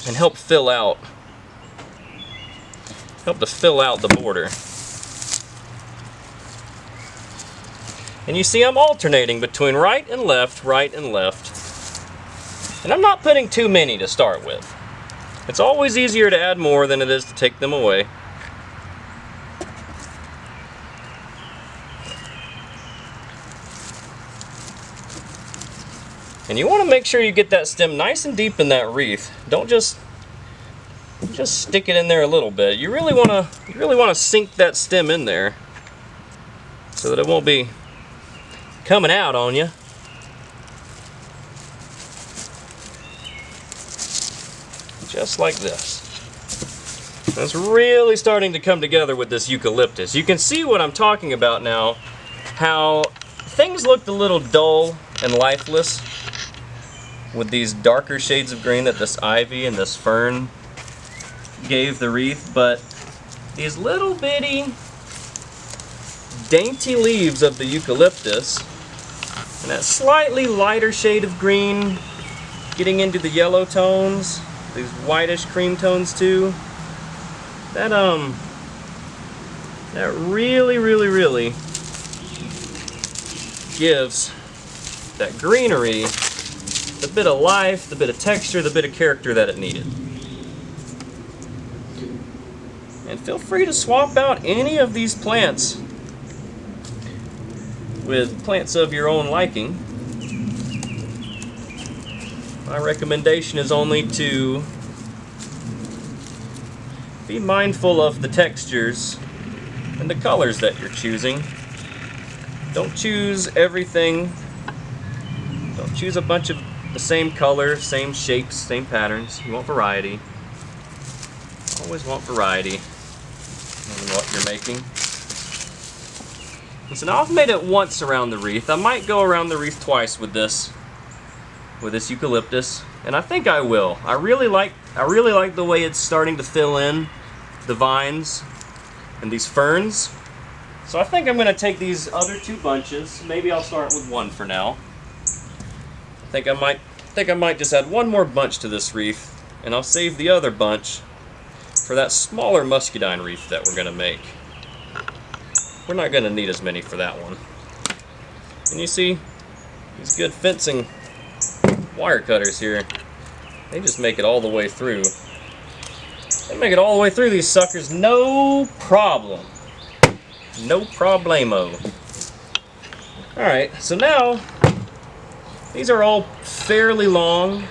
[SPEAKER 1] and help to fill out the border. And you see I'm alternating between right and left, and I'm not putting too many to start with. It's always easier to add more than it is to take them away. And you want to make sure you get that stem nice and deep in that wreath. Don't just stick it in there a little bit. You really want to sink that stem in there so that it won't be coming out on you. Just like this. It's really starting to come together with this eucalyptus. You can see what I'm talking about now, how things looked a little dull and lifeless with these darker shades of green that this ivy and this fern gave the wreath, but these little bitty dainty leaves of the eucalyptus and that slightly lighter shade of green getting into the yellow tones, these whitish cream tones too, that really gives that greenery the bit of life, the bit of texture, the bit of character that it needed. And feel free to swap out any of these plants with plants of your own liking. My recommendation is only to be mindful of the textures and the colors that you're choosing. Don't choose everything. Don't choose a bunch of the same color, same shapes, same patterns. You want variety. Always want variety in what you're making. So now I've made it once around the wreath. I might go around the wreath twice with this eucalyptus, and I think I will. I really like the way it's starting to fill in the vines and these ferns. So I think I'm going to take these other two bunches. Maybe I'll start with one for now. I think I might just add one more bunch to this wreath, and I'll save the other bunch for that smaller muscadine wreath that we're going to make. We're not going to need as many for that one. And you see, these good fencing wire cutters here, they just make it all the way through. They make it all the way through these suckers, no problem. No problemo. Alright, so now these are all fairly long,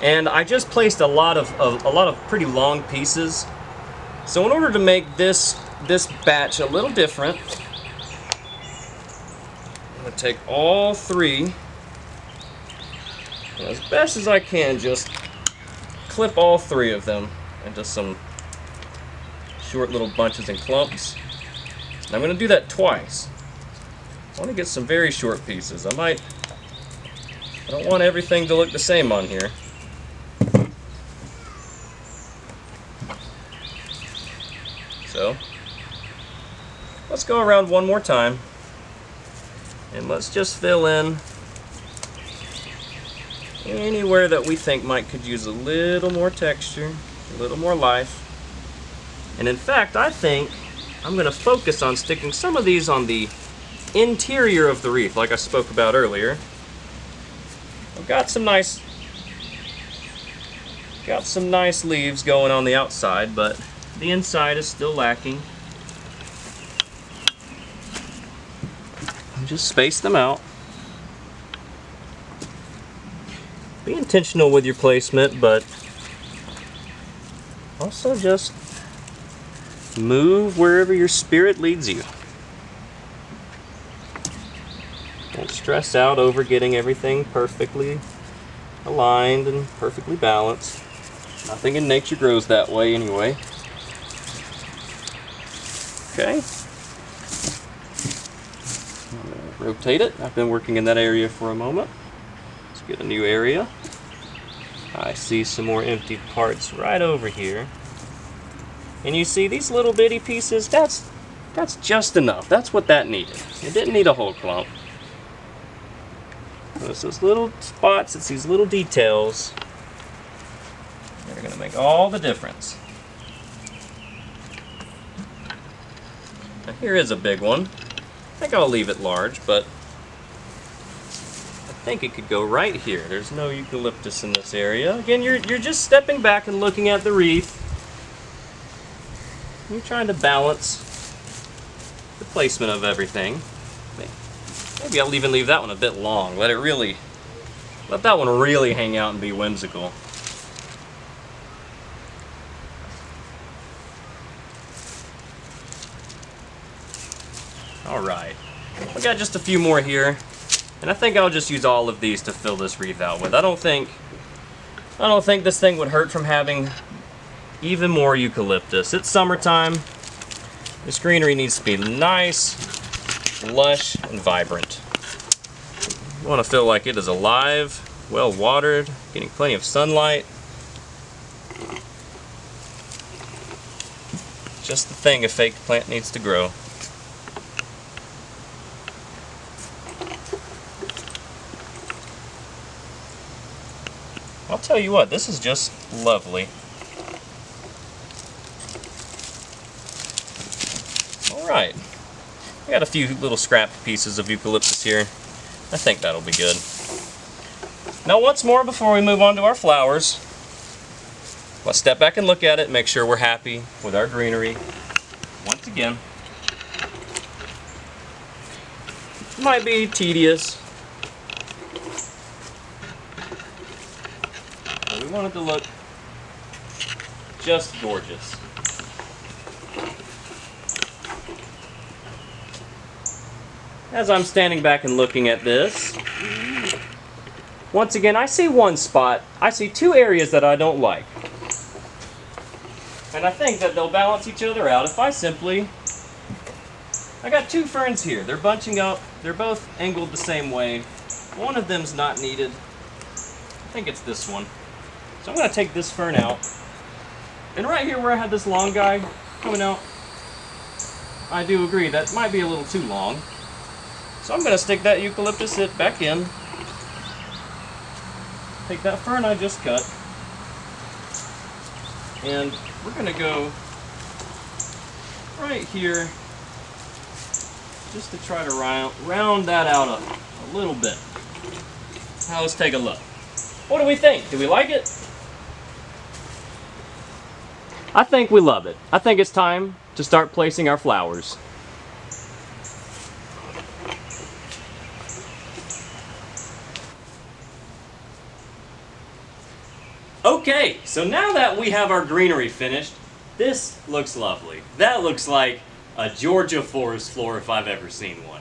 [SPEAKER 1] and I just placed a lot of pretty long pieces. So in order to make this batch a little different, I'm going to take all three, and as best as I can, just clip all three of them into some short little bunches and clumps. And I'm going to do that twice. I want to get some very short pieces. I don't want everything to look the same on here. So, let's go around one more time, and let's just fill in anywhere that we think could use a little more texture, a little more life. And in fact, I think I'm going to focus on sticking some of these on the interior of the wreath, like I spoke about earlier. I've got some nice leaves going on the outside, but the inside is still lacking. Just space them out. Be intentional with your placement, but also just move wherever your spirit leads you. Don't stress out over getting everything perfectly aligned and perfectly balanced. Nothing in nature grows that way anyway. Okay. I'm going to rotate it. I've been working in that area for a moment. Let's get a new area. I see some more empty parts right over here. And you see these little bitty pieces, that's just enough. That's what that needed. It didn't need a whole clump. It's those little spots, it's these little details. They're gonna make all the difference. Now here is a big one. I think I'll leave it large, but I think it could go right here. There's no eucalyptus in this area. Again, you're just stepping back and looking at the wreath. You're trying to balance the placement of everything. Maybe I'll even leave that one a bit long. Let that one really hang out and be whimsical. All right, we got just a few more here, and I think I'll just use all of these to fill this wreath out with. I don't think this thing would hurt from having even more eucalyptus. It's summertime. This greenery needs to be nice, lush, and vibrant. You want to feel like it is alive, well watered, getting plenty of sunlight. Just the thing a fake plant needs to grow. I'll tell you what, this is just lovely. Alright, we got a few little scrap pieces of eucalyptus here. I think that'll be good. Now once more before we move on to our flowers, let's step back and look at it, make sure we're happy with our greenery. Once again, it might be tedious, but we want it to look just gorgeous. As I'm standing back and looking at this, once again, I see one spot. I see two areas that I don't like. And I think that they'll balance each other out if I got two ferns here. They're bunching up. They're both angled the same way. One of them's not needed. I think it's this one. So I'm going to take this fern out. And right here where I had this long guy coming out, I do agree that might be a little too long. So I'm going to stick that eucalyptus back in. Take that fern I just cut. And we're going to go right here just to try to round that out a little bit. Now let's take a look. What do we think? Do we like it? I think we love it. I think it's time to start placing our flowers. Okay, so now that we have our greenery finished, this looks lovely. That looks like a Georgia forest floor if I've ever seen one.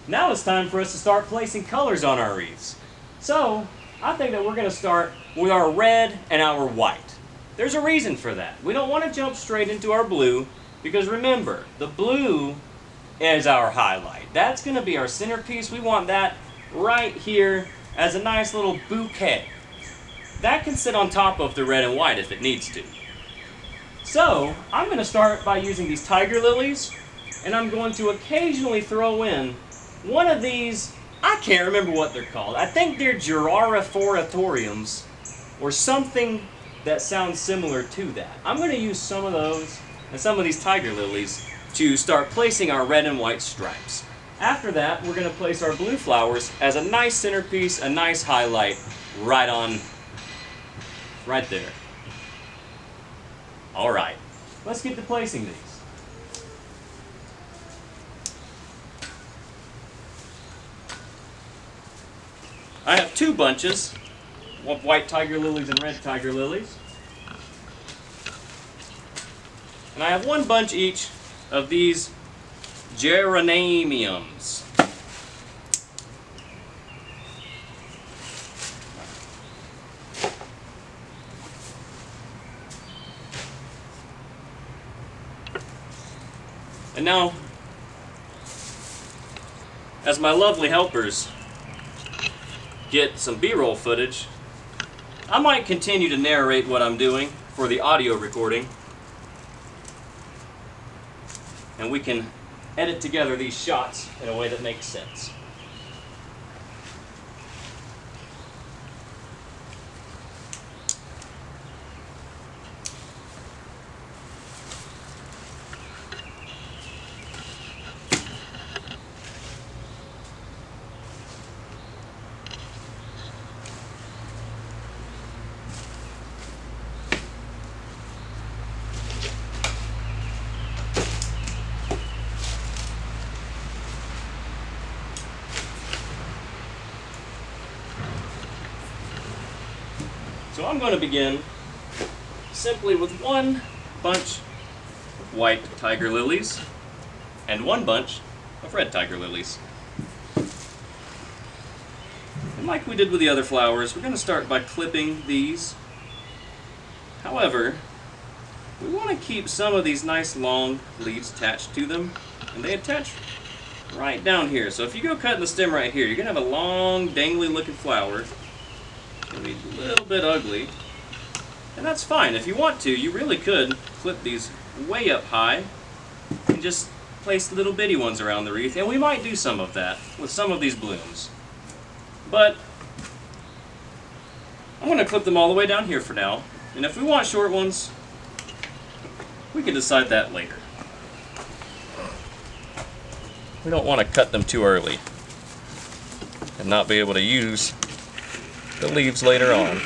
[SPEAKER 1] Now it's time for us to start placing colors on our wreaths. So, I think that we're going to start with our red and our white. There's a reason for that. We don't want to jump straight into our blue, because remember, the blue is our highlight. That's going to be our centerpiece. We want that right here as a nice little bouquet. That can sit on top of the red and white if it needs to. So, I'm going to start by using these tiger lilies, and I'm going to occasionally throw in one of these, I can't remember what they're called. I think they're Girardiforatoriums, or something that sounds similar to that. I'm going to use some of those and some of these tiger lilies to start placing our red and white stripes. After that, we're going to place our blue flowers as a nice centerpiece, a nice highlight right there. All right, let's get to placing these. I have two bunches of white tiger lilies and red tiger lilies. And I have one bunch each of these geraniums. And now, as my lovely helpers get some B-roll footage, I might continue to narrate what I'm doing for the audio recording, and we can edit together these shots in a way that makes sense. So I'm going to begin simply with one bunch of white tiger lilies and one bunch of red tiger lilies. And like we did with the other flowers, we're going to start by clipping these. However, we want to keep some of these nice long leaves attached to them, and they attach right down here. So if you go cutting the stem right here, you're going to have a long, dangly looking flower. It's going to be a little bit ugly, and that's fine. If you want to, you really could clip these way up high and just place little bitty ones around the wreath, and we might do some of that with some of these blooms. But I'm going to clip them all the way down here for now, and if we want short ones, we can decide that later. We don't want to cut them too early and not be able to use the leaves later on.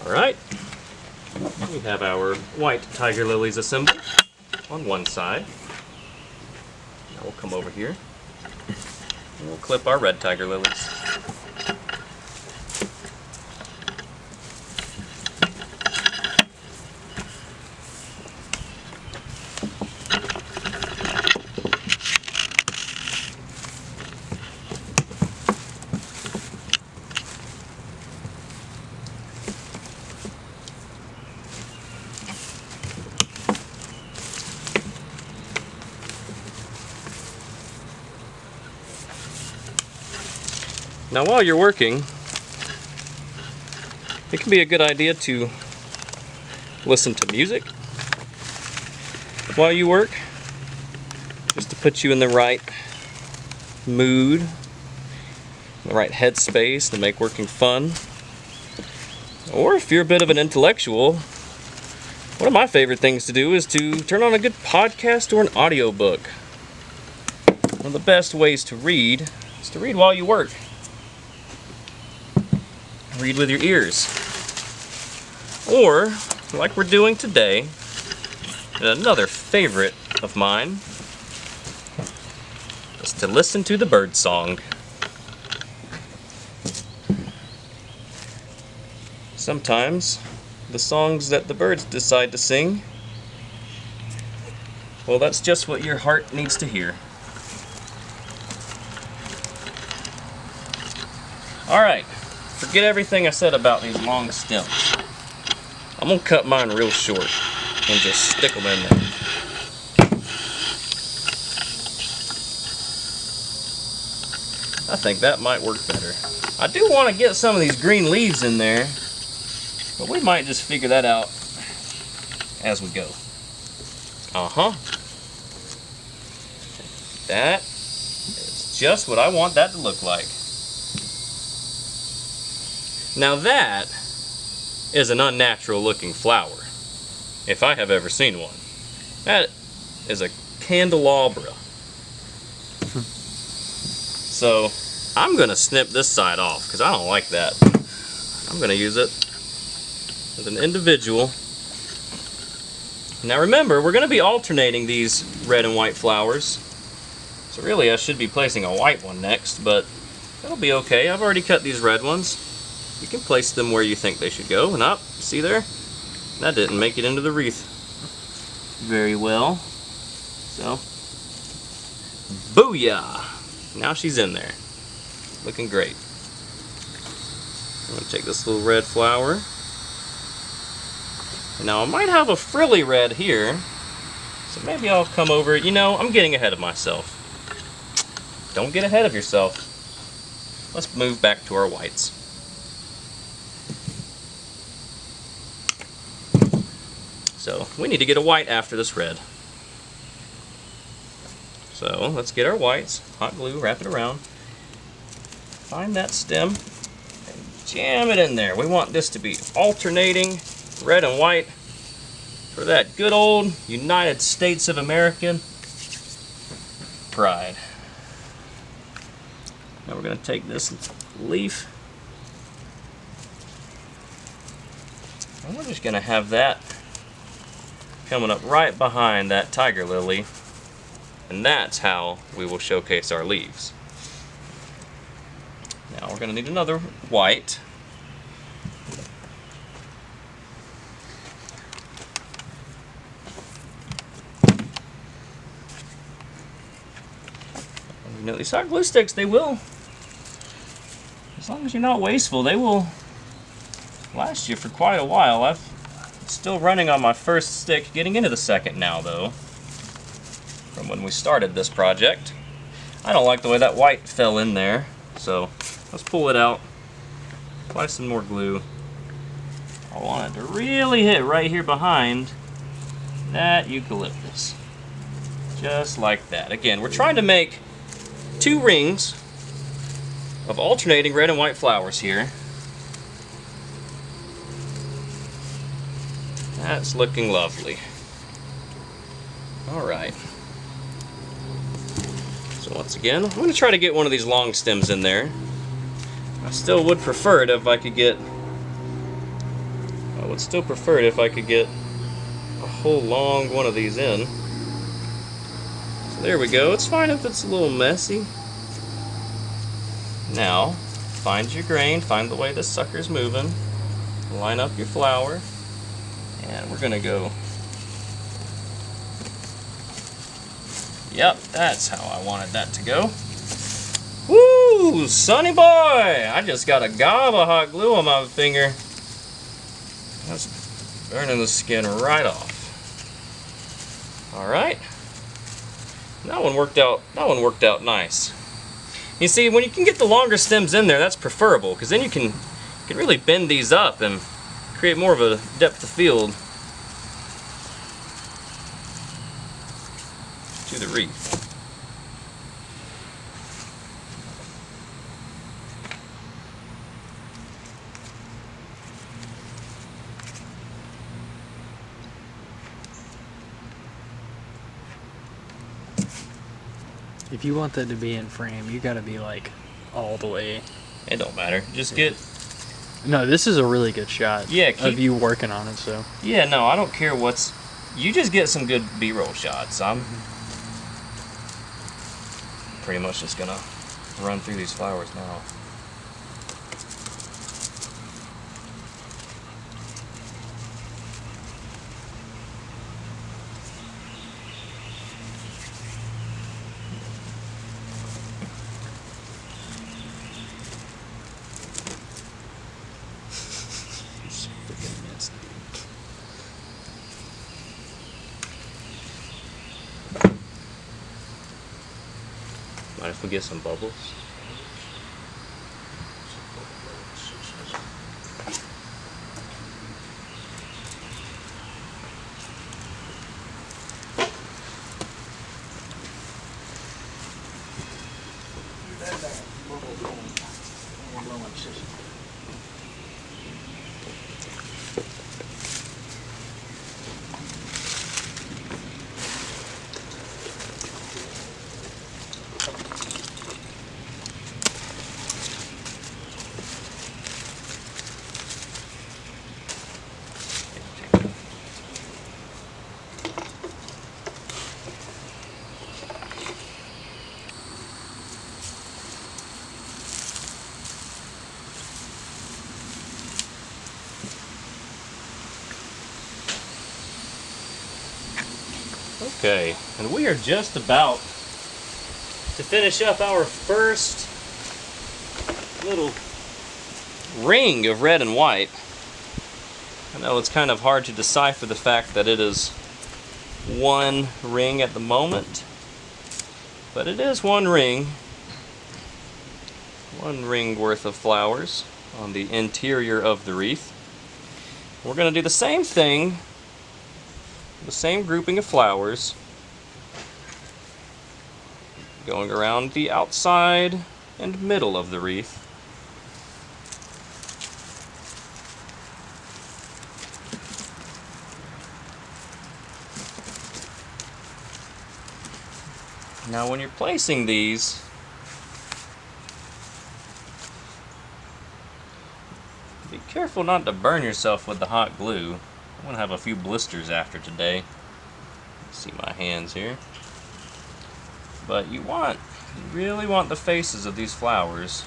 [SPEAKER 1] All right. We have our white tiger lilies assembled on one side. Now we'll come over here and we'll clip our red tiger lilies. Now while you're working, it can be a good idea to listen to music while you work, just to put you in the right mood, the right headspace to make working fun. Or if you're a bit of an intellectual, one of my favorite things to do is to turn on a good podcast or an audiobook. One of the best ways to read is to read while you work. Read with your ears. Or, like we're doing today, and another favorite of mine is to listen to the bird song. Sometimes the songs that the birds decide to sing, well, that's just what your heart needs to hear. Alright. Forget everything I said about these long stems. I'm going to cut mine real short and just stick them in there. I think that might work better. I do want to get some of these green leaves in there, but we might just figure that out as we go. That is just what I want that to look like. Now that is an unnatural looking flower, if I have ever seen one. That is a candelabra. So I'm going to snip this side off because I don't like that. I'm going to use it as an individual. Now remember, we're going to be alternating these red and white flowers. So really I should be placing a white one next, but That'll be okay. I've already cut these red ones. You can place them where you think they should go. And up, see there? That didn't make it into the wreath very well. So, booyah! Now she's in there. Looking great. I'm gonna take this little red flower. And now I might have a frilly red here. So maybe I'll come over. You know, I'm getting ahead of myself. Don't get ahead of yourself. Let's move back to our whites. So we need to get a white after this red. So let's get our whites, hot glue, wrap it around, find that stem, and jam it in there. We want this to be alternating red and white for that good old United States of American pride. Now we're going to take this leaf, and we're just going to have that coming up right behind that tiger lily, and that's how we will showcase our leaves. Now we're going to need another white. And you know, these hot glue sticks, they will, as long as you're not wasteful, they will last you for quite a while. I'm still running on my first stick, getting into the second now though, from when we started this project. I don't like the way that white fell in there, so let's pull it out, apply some more glue. I want it to really hit right here behind that eucalyptus. Just like that. Again, we're trying to make 2 rings of alternating red and white flowers here. That's looking lovely. Alright. So once again, I'm going to try to get one of these long stems in there. I still would prefer it if I could get a whole long one of these in. So there we go. It's fine if it's a little messy. Now, find your grain, find the way this sucker's moving, line up your flower, and we're gonna go. Yep, that's how I wanted that to go. Woo, sonny boy! I just got a gob of hot glue on my finger. That's burning the skin right off. All right, that one worked out. That one worked out nice. You see, when you can get the longer stems in there, that's preferable, because then you can really bend these up and create more of a depth of field to the wreath.
[SPEAKER 4] If you want that to be in frame, you gotta be like all the way.
[SPEAKER 1] It don't matter. Just get.
[SPEAKER 4] No, this is a really good shot.
[SPEAKER 1] Yeah,
[SPEAKER 4] of you working on it. So.
[SPEAKER 1] Yeah, no, I don't care what's. You just get some good B-roll shots. I'm pretty much just gonna run through these flowers now. Mind if we get some bubbles? Okay, and we are just about to finish up our first little ring of red and white. I know it's kind of hard to decipher the fact that it is one ring at the moment, but it is one ring worth of flowers on the interior of the wreath. We're going to do the same thing, the same grouping of flowers, going around the outside and middle of the wreath. Now when you're placing these, be careful not to burn yourself with the hot glue. I'm going to have a few blisters after today. See my hands here. But you really want the faces of these flowers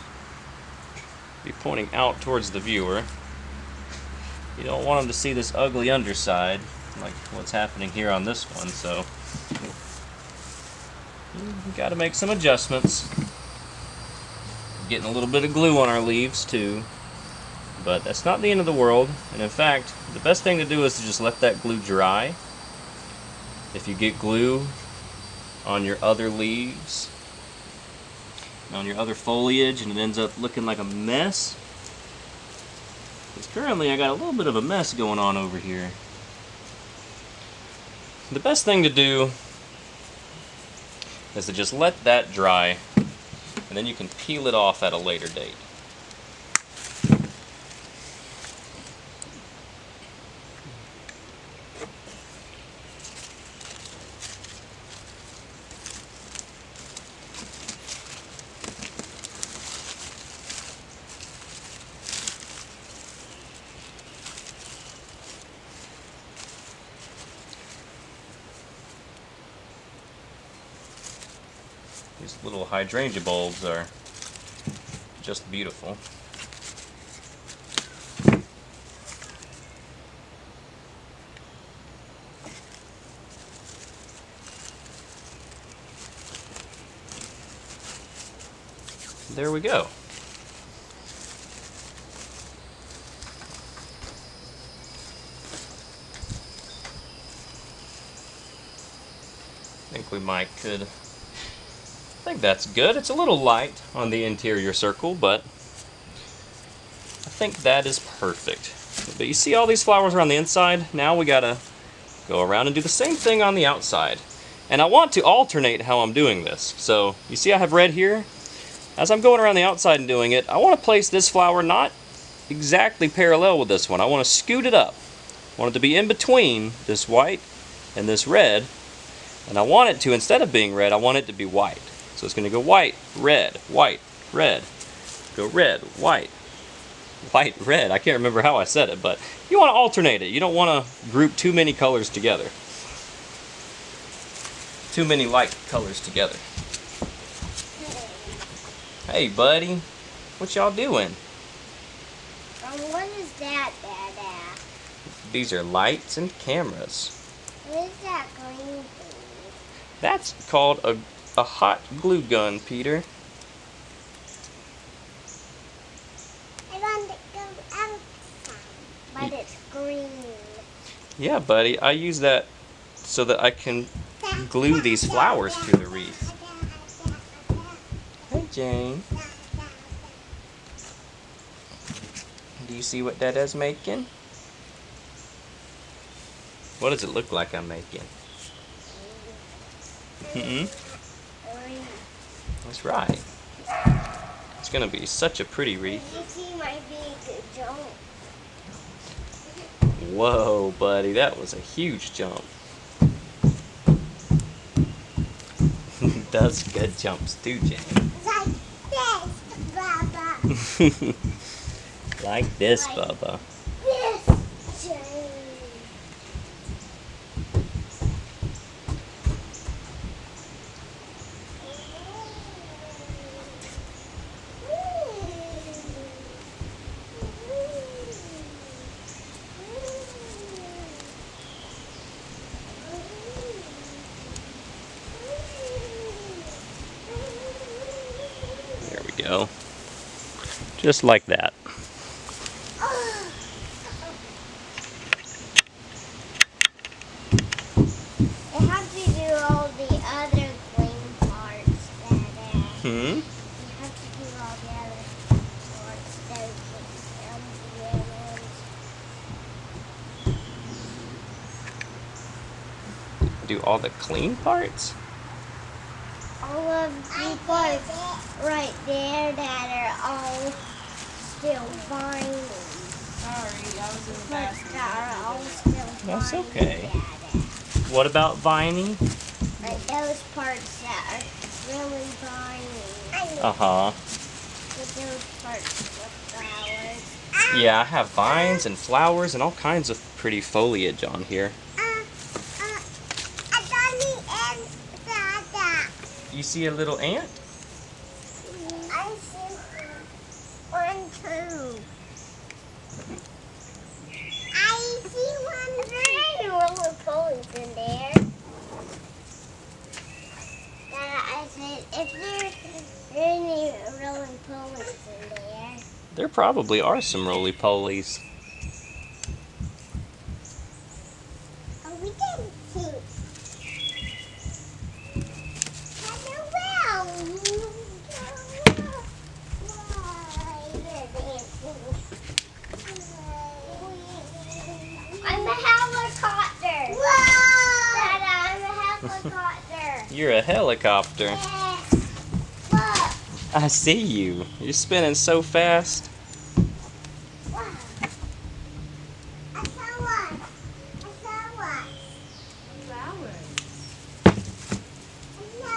[SPEAKER 1] to be pointing out towards the viewer. You don't want them to see this ugly underside, like what's happening here on this one, so you got to make some adjustments. Getting a little bit of glue on our leaves too, but that's not the end of the world. And in fact, the best thing to do is to just let that glue dry. If you get glue on your other leaves, on your other foliage, and it ends up looking like a mess, because currently I got a little bit of a mess going on over here. The best thing to do is to just let that dry, and then you can peel it off at a later date. These little hydrangea bulbs are just beautiful. There we go. I think we might could. I think that's good. It's a little light on the interior circle, but I think that is perfect. But you see all these flowers are on the inside. Now we gotta go around and do the same thing on the outside. And I want to alternate how I'm doing this. So you see I have red here. As I'm going around the outside and doing it, I want to place this flower not exactly parallel with this one. I want to scoot it up. I want it to be in between this white and this red. And I want it to, instead of being red, I want it to be white. So it's going to go white, red, red. Go red, white, red. I can't remember how I said it, but you want to alternate it. You don't want to group too many colors together. Too many light colors together. Hey, buddy. What y'all doing?
[SPEAKER 5] What is that, Dada?
[SPEAKER 1] These are lights and cameras.
[SPEAKER 5] What is that green thing?
[SPEAKER 1] That's called a hot glue gun, Peter.
[SPEAKER 5] I want to go outside, but it's green.
[SPEAKER 1] Yeah, buddy. I use that so that I can glue these flowers to the wreath. Hey, Jane. Do you see what Dada's making? What does it look like I'm making? That's right. It's gonna be such a pretty wreath.
[SPEAKER 5] You see my big jump?
[SPEAKER 1] Whoa, buddy, that was a huge jump. Does good jumps too, Jane.
[SPEAKER 5] Like this, Baba.
[SPEAKER 1] Like this,
[SPEAKER 5] Like
[SPEAKER 1] Bubba.
[SPEAKER 5] This, Jane.
[SPEAKER 1] go. Just like that.
[SPEAKER 5] You have to do all the other clean parts, Dada.
[SPEAKER 1] Hmm?
[SPEAKER 5] You have to do all the other parts, those ones.
[SPEAKER 1] Do all the clean parts?
[SPEAKER 5] All of the parts right there that are all still vinyl.
[SPEAKER 6] Sorry, I was in the
[SPEAKER 5] Parts
[SPEAKER 6] bathroom.
[SPEAKER 5] that are all still
[SPEAKER 1] That's
[SPEAKER 5] vinyl,
[SPEAKER 1] okay.
[SPEAKER 5] Dada.
[SPEAKER 1] What about viney?
[SPEAKER 5] Like those parts that are really vinyl.
[SPEAKER 1] Uh-huh.
[SPEAKER 5] With those parts with flowers.
[SPEAKER 1] Yeah, I have vines and flowers and all kinds of pretty foliage on here. You see a little ant?
[SPEAKER 5] I see one too. I see one. Is there any roller ponies in there? I said, if there are any roller ponies in there.
[SPEAKER 1] There probably are some roly-polies.
[SPEAKER 5] Oh, we didn't see. I'm a helicopter. Whoa! Dada, I'm a helicopter.
[SPEAKER 1] You're a helicopter.
[SPEAKER 5] Yes. Look.
[SPEAKER 1] I see you. You're spinning so fast.
[SPEAKER 5] Wow. I saw one. I saw one.
[SPEAKER 6] Flowers.
[SPEAKER 5] I saw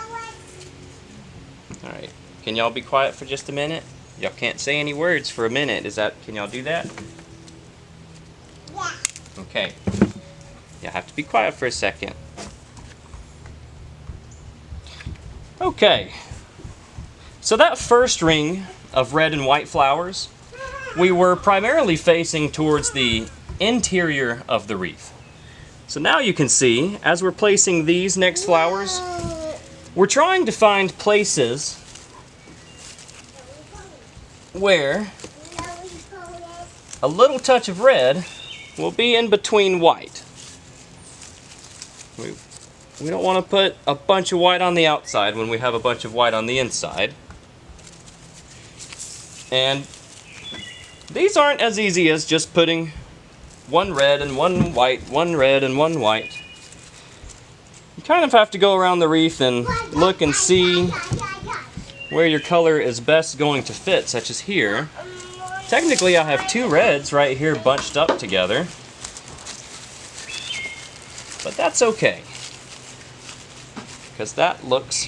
[SPEAKER 5] one.
[SPEAKER 1] Alright. Can y'all be quiet for just a minute? Y'all can't say any words for a minute. Can y'all do that?
[SPEAKER 5] Yeah.
[SPEAKER 1] Okay. Y'all have to be quiet for a second. Okay. So that first ring of red and white flowers, we were primarily facing towards the interior of the wreath. So now you can see, as we're placing these next flowers, we're trying to find places where a little touch of red will be in between white. We don't want to put a bunch of white on the outside when we have a bunch of white on the inside. And these aren't as easy as just putting one red and one white, one red and one white. You kind of have to go around the wreath and look and see where your color is best going to fit, such as here. Technically, I have two reds right here bunched up together, but that's okay, because that looks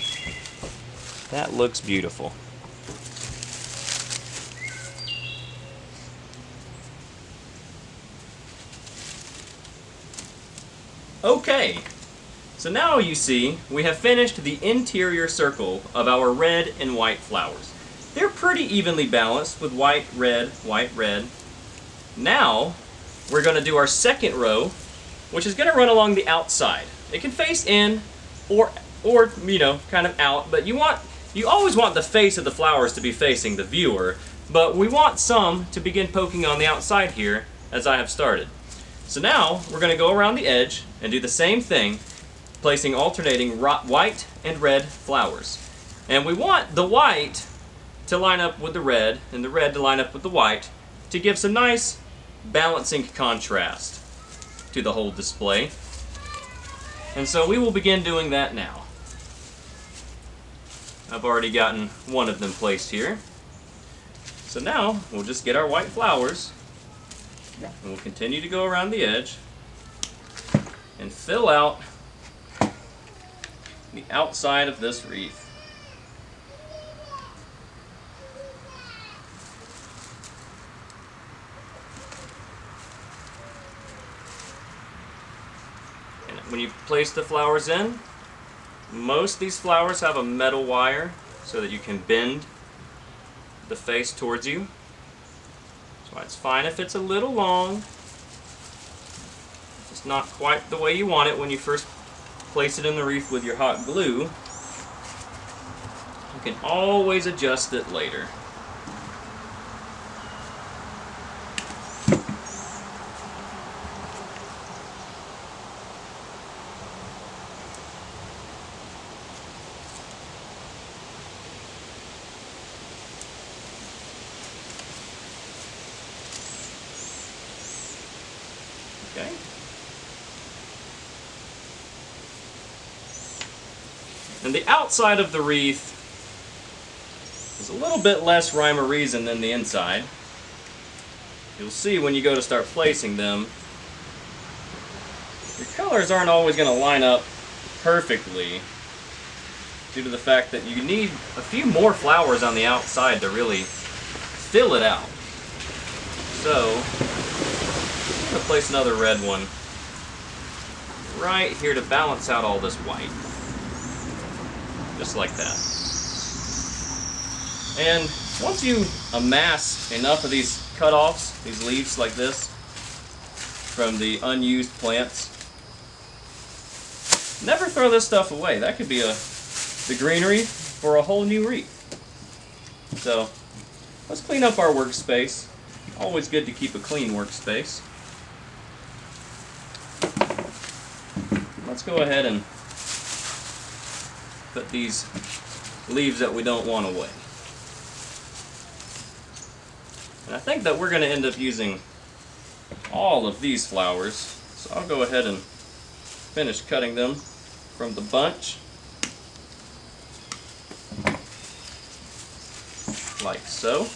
[SPEAKER 1] beautiful. Okay, so now you see we have finished the interior circle of our red and white flowers. They're pretty evenly balanced with white, red, white, red. Now we're going to do our second row, which is going to run along the outside. It can face in or you know, kind of out, but you always want the face of the flowers to be facing the viewer, but we want some to begin poking on the outside here as I have started. So now we're going to go around the edge and do the same thing, placing alternating white and red flowers. And we want the white to line up with the red and the red to line up with the white to give some nice balancing contrast to the whole display. And so we will begin doing that now. I've already gotten one of them placed here. So now we'll just get our white flowers and we'll continue to go around the edge and fill out the outside of this wreath. And when you place the flowers in, most of these flowers have a metal wire so that you can bend the face towards you. So it's fine if it's a little long. It's not quite the way you want it when you first place it in the wreath with your hot glue. You can always adjust it later. Okay. And the outside of the wreath is a little bit less rhyme or reason than the inside. You'll see when you go to start placing them, your colors aren't always going to line up perfectly due to the fact that you need a few more flowers on the outside to really fill it out. So, I'm going to place another red one right here to balance out all this white. Just like that. And once you amass enough of these cut-offs, these leaves like this, from the unused plants, never throw this stuff away. That could be the greenery for a whole new wreath. So, let's clean up our workspace. Always good to keep a clean workspace. Let's go ahead and put these leaves that we don't want away. And I think that we're going to end up using all of these flowers, so I'll go ahead and finish cutting them from the bunch, like so.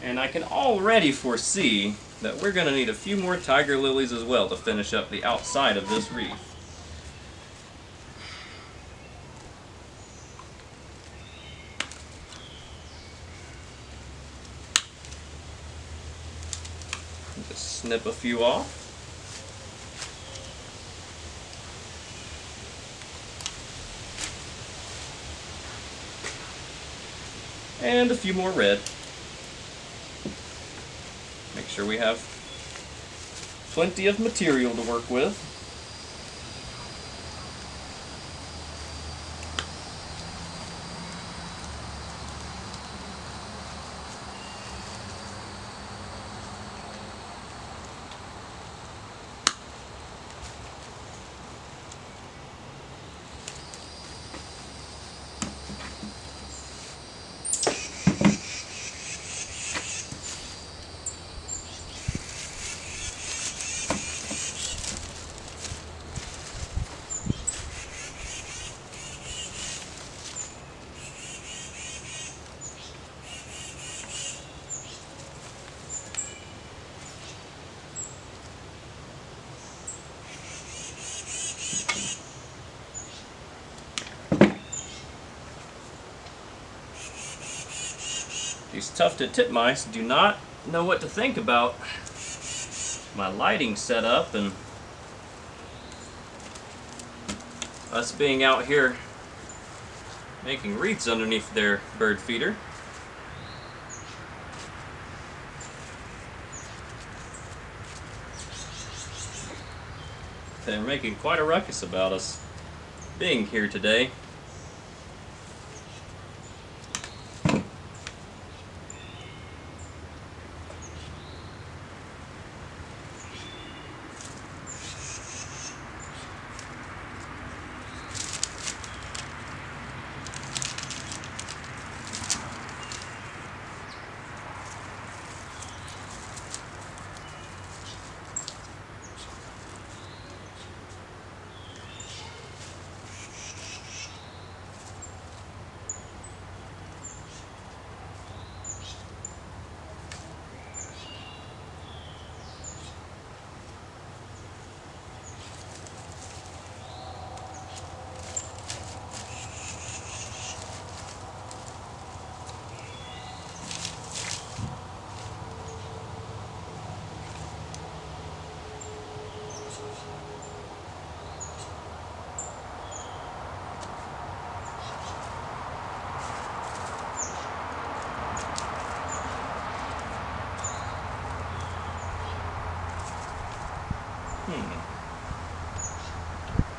[SPEAKER 1] And I can already foresee that we're going to need a few more tiger lilies as well to finish up the outside of this wreath. Just snip a few off. And a few more red. Make sure we have plenty of material to work with. These tufted titmice do not know what to think about my lighting setup and us being out here making wreaths underneath their bird feeder. They're making quite a ruckus about us being here today.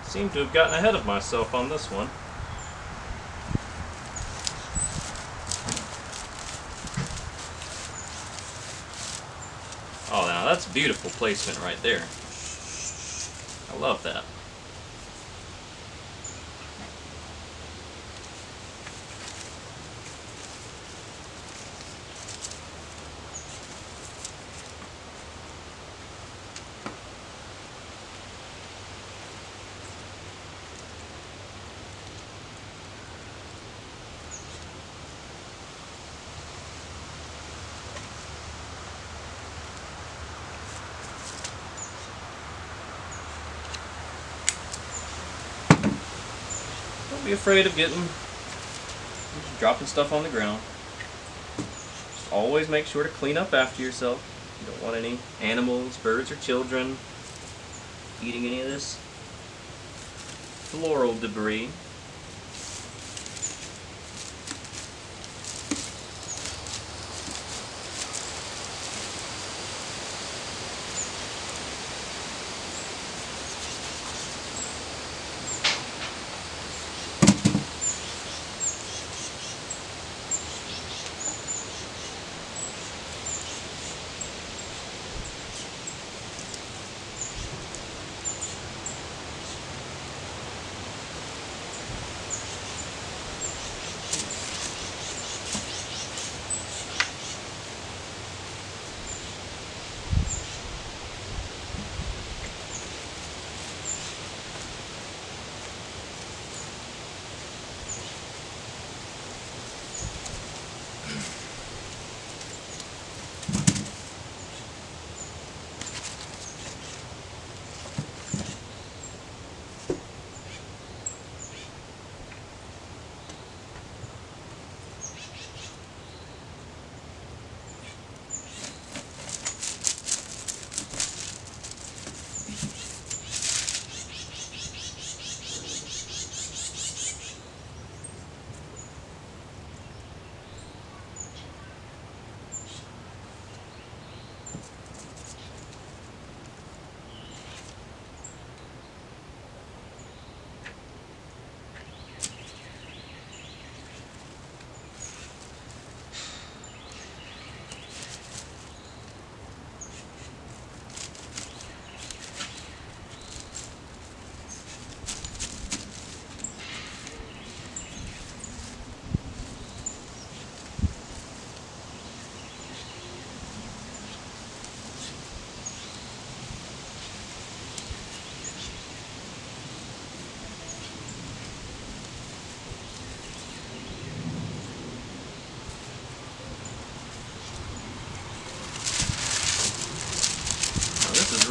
[SPEAKER 1] Seem to have gotten ahead of myself on this one. Oh, now that's beautiful placement right there. I love that. Don't be afraid of dropping stuff on the ground. Just always make sure to clean up after yourself. You don't want any animals, birds, or children eating any of this floral debris.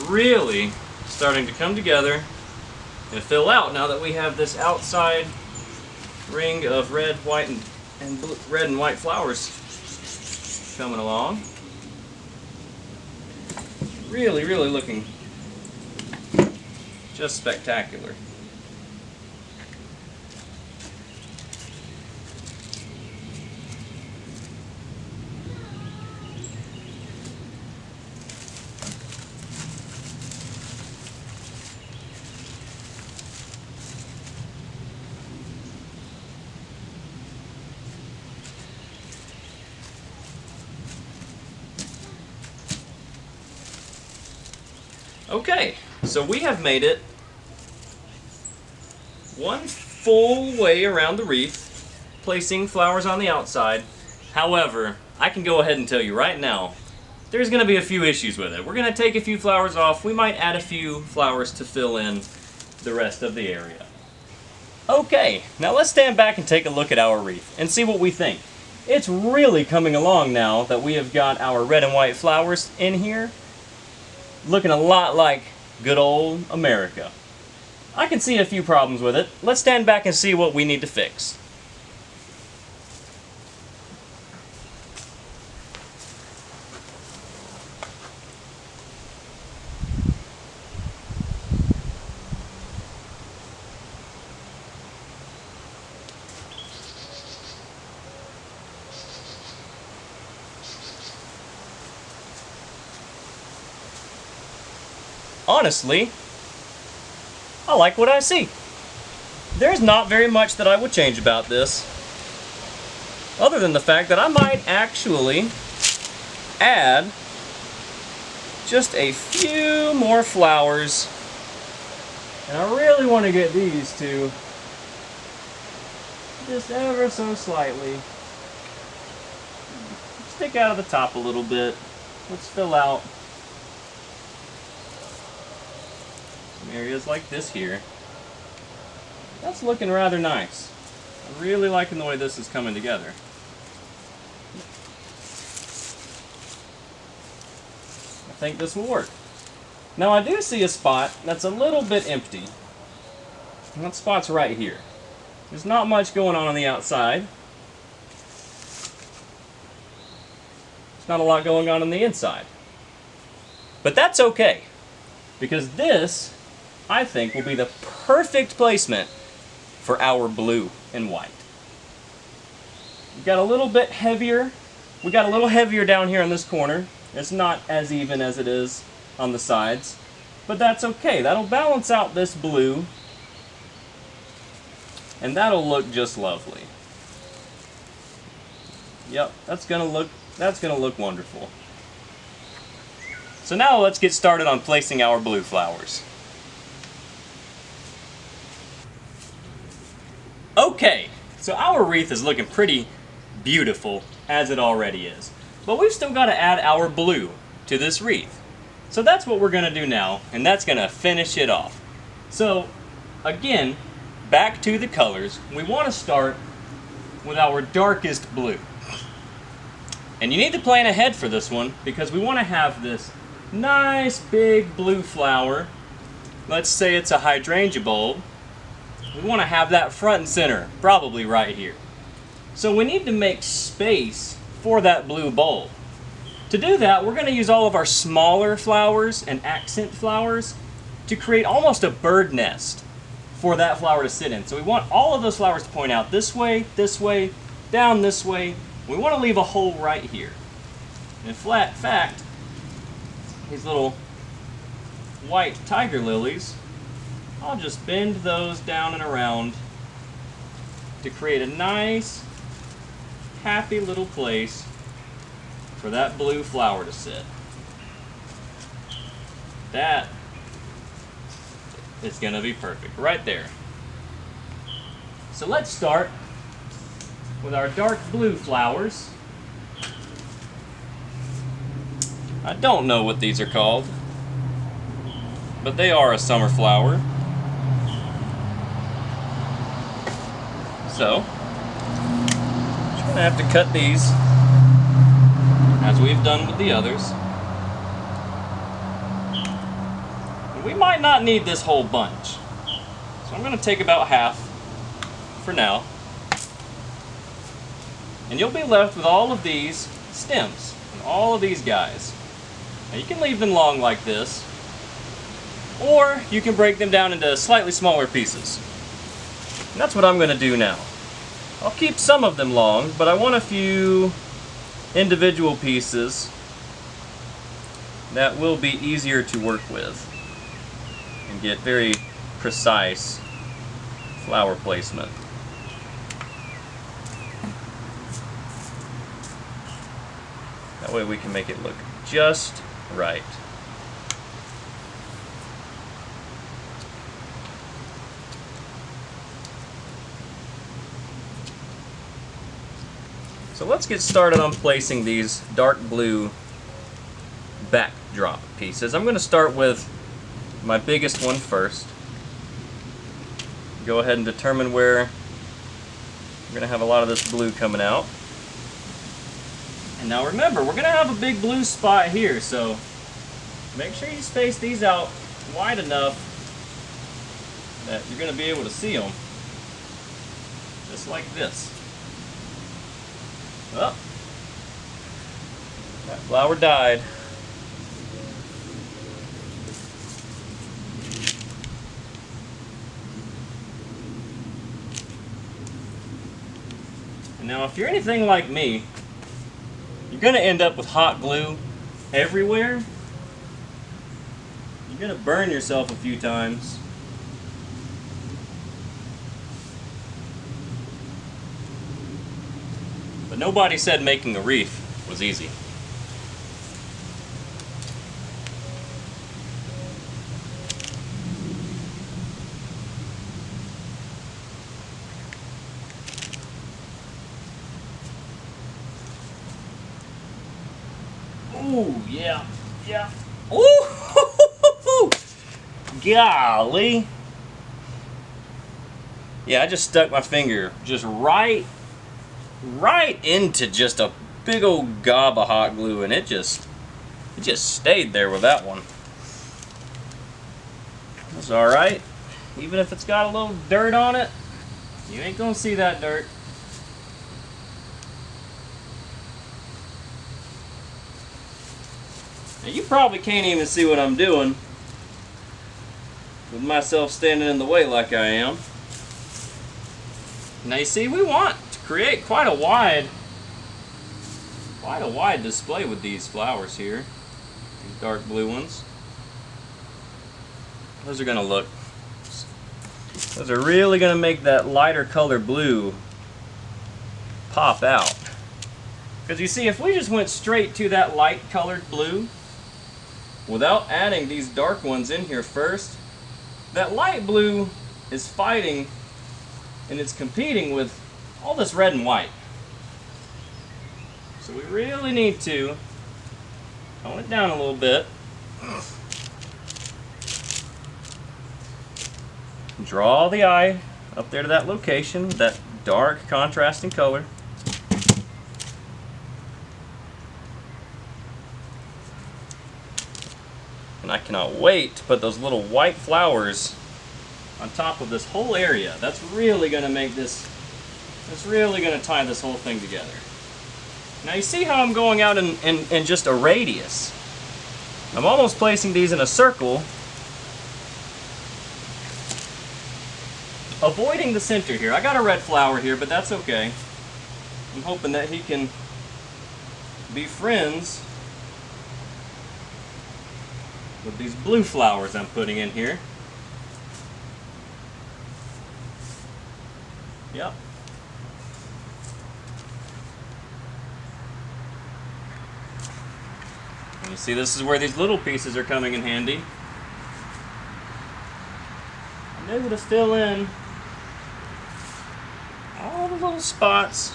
[SPEAKER 1] Really starting to come together and fill out now that we have this outside ring of red, white, and blue, red and white flowers coming along. Really, really looking just spectacular. Okay, so we have made it one full way around the wreath, placing flowers on the outside. However, I can go ahead and tell you right now, there's going to be a few issues with it. We're going to take a few flowers off. We might add a few flowers to fill in the rest of the area. Okay, now let's stand back and take a look at our wreath and see what we think. It's really coming along now that we have got our red and white flowers in here. Looking a lot like good old America. I can see a few problems with it. Let's stand back and see what we need to fix. Honestly, I like what I see. There's not very much that I would change about this, other than the fact that I might actually add just a few more flowers. And I really want to get these to just ever so slightly stick out of the top a little bit. Let's fill out some areas like this here. That's looking rather nice. I'm really liking the way this is coming together. I think this will work. Now I do see a spot that's a little bit empty. And that spot's right here. There's not much going on the outside. There's not a lot going on the inside. But that's okay, because this, I think, will be the perfect placement for our blue and white. We got a little bit heavier. We got a little heavier down here in this corner. It's not as even as it is on the sides, but that's okay. That'll balance out this blue, and that'll look just lovely. Yep, that's gonna look wonderful. So now let's get started on placing our blue flowers. Okay, so our wreath is looking pretty beautiful as it already is, but we've still got to add our blue to this wreath. So that's what we're gonna do now, and that's gonna finish it off. So again, back to the colors, we want to start with our darkest blue. And you need to plan ahead for this one, because we want to have this nice big blue flower. Let's say it's a hydrangea bulb. We want to have that front and center, probably right here. So we need to make space for that blue bulb. To do that, we're going to use all of our smaller flowers and accent flowers to create almost a bird nest for that flower to sit in. So we want all of those flowers to point out this way, down this way. We want to leave a hole right here. In fact, these little white tiger lilies, I'll just bend those down and around to create a nice, happy little place for that blue flower to sit. That is going to be perfect right there. So let's start with our dark blue flowers. I don't know what these are called, but they are a summer flower. So, just gonna have to cut these as we've done with the others. And we might not need this whole bunch, so I'm gonna take about half for now. And you'll be left with all of these stems and all of these guys. Now you can leave them long like this, or you can break them down into slightly smaller pieces. And that's what I'm going to do now. I'll keep some of them long, but I want a few individual pieces that will be easier to work with and get very precise flower placement. That way we can make it look just right. So let's get started on placing these dark blue backdrop pieces. I'm going to start with my biggest one first. Go ahead and determine where we're going to have a lot of this blue coming out. And now remember, we're going to have a big blue spot here, so make sure you space these out wide enough that you're going to be able to see them. Just like this. Oh, that flower died. And now if you're anything like me, you're going to end up with hot glue everywhere. You're going to burn yourself a few times. But nobody said making a wreath was easy. Ooh, yeah, yeah. Ooh, golly. Yeah, I just stuck my finger just right into just a big old gob of hot glue, and it just stayed there with that one. That's all right. Even if it's got a little dirt on it, you ain't gonna see that dirt. Now, you probably can't even see what I'm doing with myself standing in the way like I am. Now you see, we want to create quite a wide display with these flowers here. These dark blue ones. Those are really gonna make that lighter color blue pop out. Because you see, if we just went straight to that light colored blue without adding these dark ones in here first, that light blue is fighting and it's competing with all this red and white. So we really need to tone it down a little bit. Draw the eye up there to that location, that dark contrasting color. And I cannot wait to put those little white flowers on top of this whole area. That's really going to make this, that's really going to tie this whole thing together. Now you see how I'm going out in just a radius. I'm almost placing these in a circle, avoiding the center here. I got a red flower here, but that's okay. I'm hoping that he can be friends with these blue flowers I'm putting in here. Yep. And you see, this is where these little pieces are coming in handy. I'm able to fill in all the little spots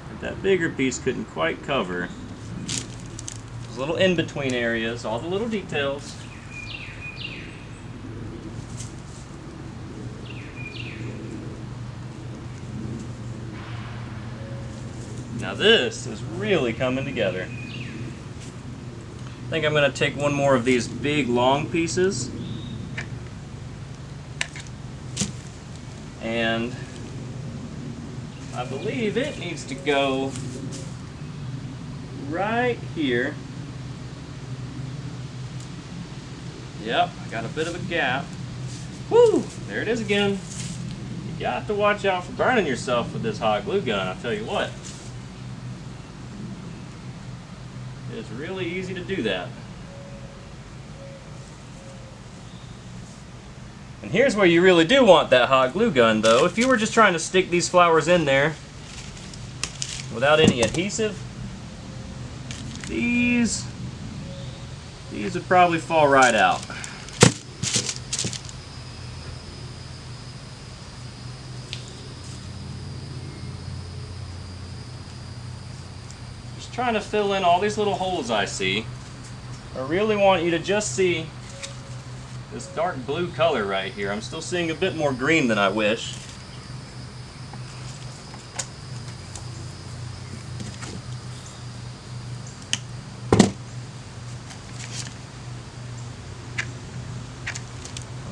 [SPEAKER 1] that that bigger piece couldn't quite cover. Those little in-between areas, all the little details. Now this is really coming together. I think I'm going to take one more of these big long pieces and I believe it needs to go right here. Yep, I got a bit of a gap. Woo! There it is again. You got to watch out for burning yourself with this hot glue gun, I'll tell you what. It's really easy to do that. And here's where you really do want that hot glue gun though. If you were just trying to stick these flowers in there without any adhesive, these would probably fall right out. Trying to fill in all these little holes I see. I really want you to just see this dark blue color right here. I'm still seeing a bit more green than I wish.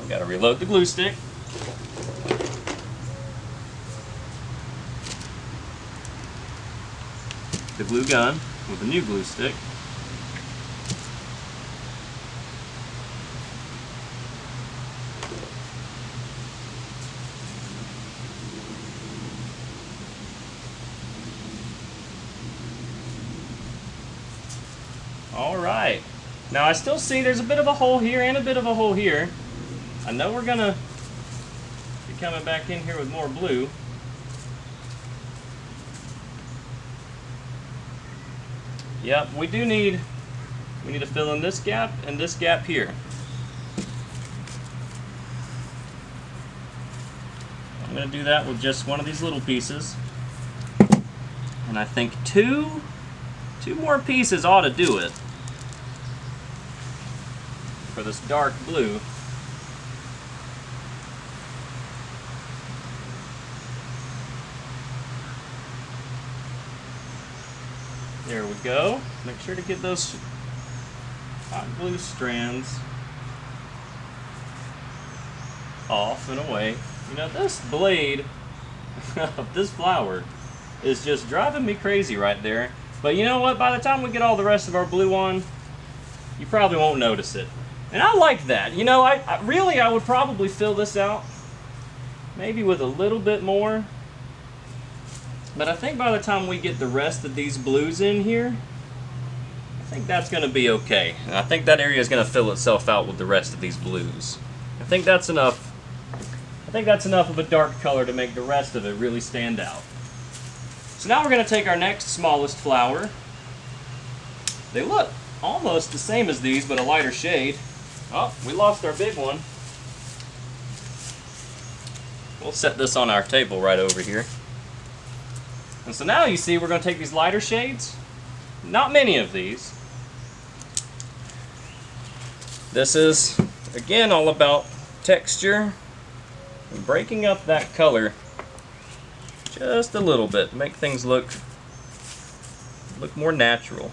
[SPEAKER 1] I've got to reload the glue stick. The glue gun with a new glue stick. All right. Now I still see there's a bit of a hole here and a bit of a hole here. I know we're gonna be coming back in here with more blue. Yep, we need to fill in this gap and this gap here. I'm going to do that with just one of these little pieces. And I think two more pieces ought to do it for this dark blue. There we go. Make sure to get those hot glue strands off and away. You know, this blade of this flower is just driving me crazy right there. But you know what? By the time we get all the rest of our blue on, you probably won't notice it. And I like that. You know, I really would probably fill this out maybe with a little bit more. But I think by the time we get the rest of these blues in here, I think that's going to be okay. And I think that area is going to fill itself out with the rest of these blues. I think that's enough. I think that's enough of a dark color to make the rest of it really stand out. So now we're going to take our next smallest flower. They look almost the same as these, but a lighter shade. Oh, we lost our big one. We'll set this on our table right over here. And so now you see we're going to take these lighter shades. Not many of these. This is, again, all about texture and breaking up that color just a little bit. Make things look more natural.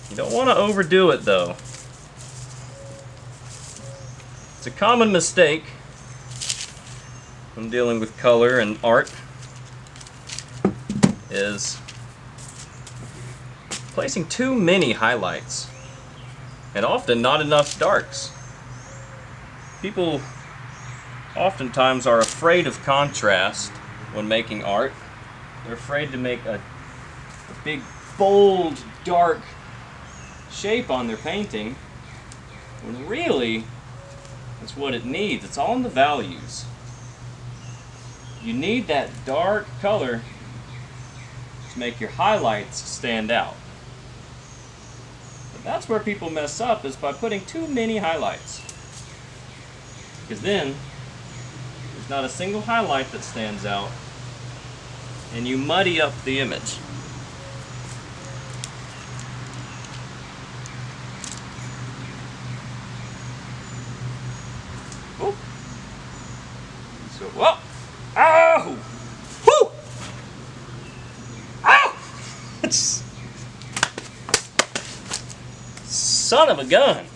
[SPEAKER 1] You don't want to overdo it though. It's a common mistake when dealing with color and art is placing too many highlights and often not enough darks. People oftentimes are afraid of contrast when making art. They're afraid to make a big, bold, dark shape on their painting, when really that's what it needs. It's all in the values. You need that dark color to make your highlights stand out. But that's where people mess up, is by putting too many highlights. Because then there's not a single highlight that stands out, and you muddy up the image. Oh. So, whoa! Ow! Whoo! Ow! It's... Son of a gun!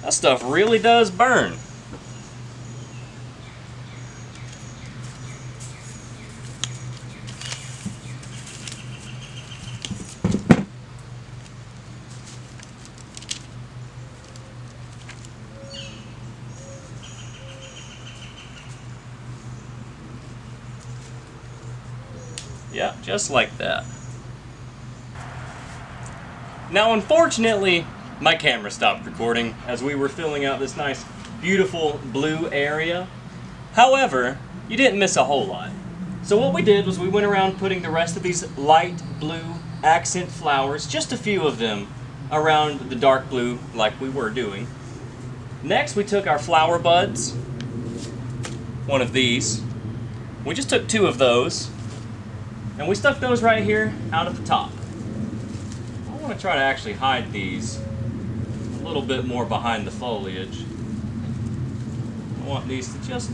[SPEAKER 1] That stuff really does burn. Yeah, just like that. Now, unfortunately, my camera stopped recording as we were filling out this nice, beautiful blue area. However, you didn't miss a whole lot. So what we did was we went around putting the rest of these light blue accent flowers, just a few of them, around the dark blue like we were doing. Next, we took our flower buds, one of these. We just took two of those, and we stuck those right here out at the top. I want to try to actually hide these a little bit more behind the foliage. I want these to just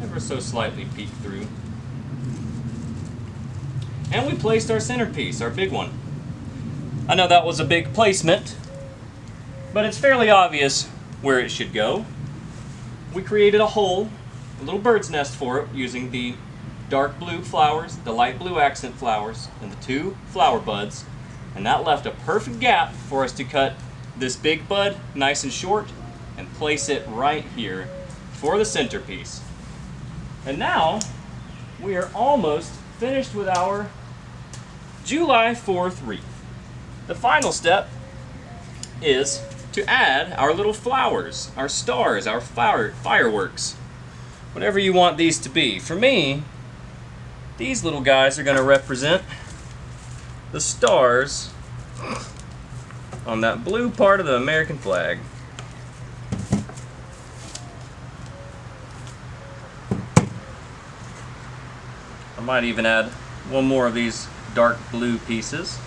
[SPEAKER 1] ever so slightly peek through. And we placed our centerpiece, our big one. I know that was a big placement, but it's fairly obvious where it should go. We created a hole, a little bird's nest for it, using the dark blue flowers, the light blue accent flowers, and the two flower buds. And that left a perfect gap for us to cut this big bud nice and short and place it right here for the centerpiece. And now we are almost finished with our July 4th wreath. The final step is to add our little flowers, our stars, our fireworks, whatever you want these to be. For me, These little guys are going to represent the stars on that blue part of the American flag. I might even add one more of these dark blue pieces.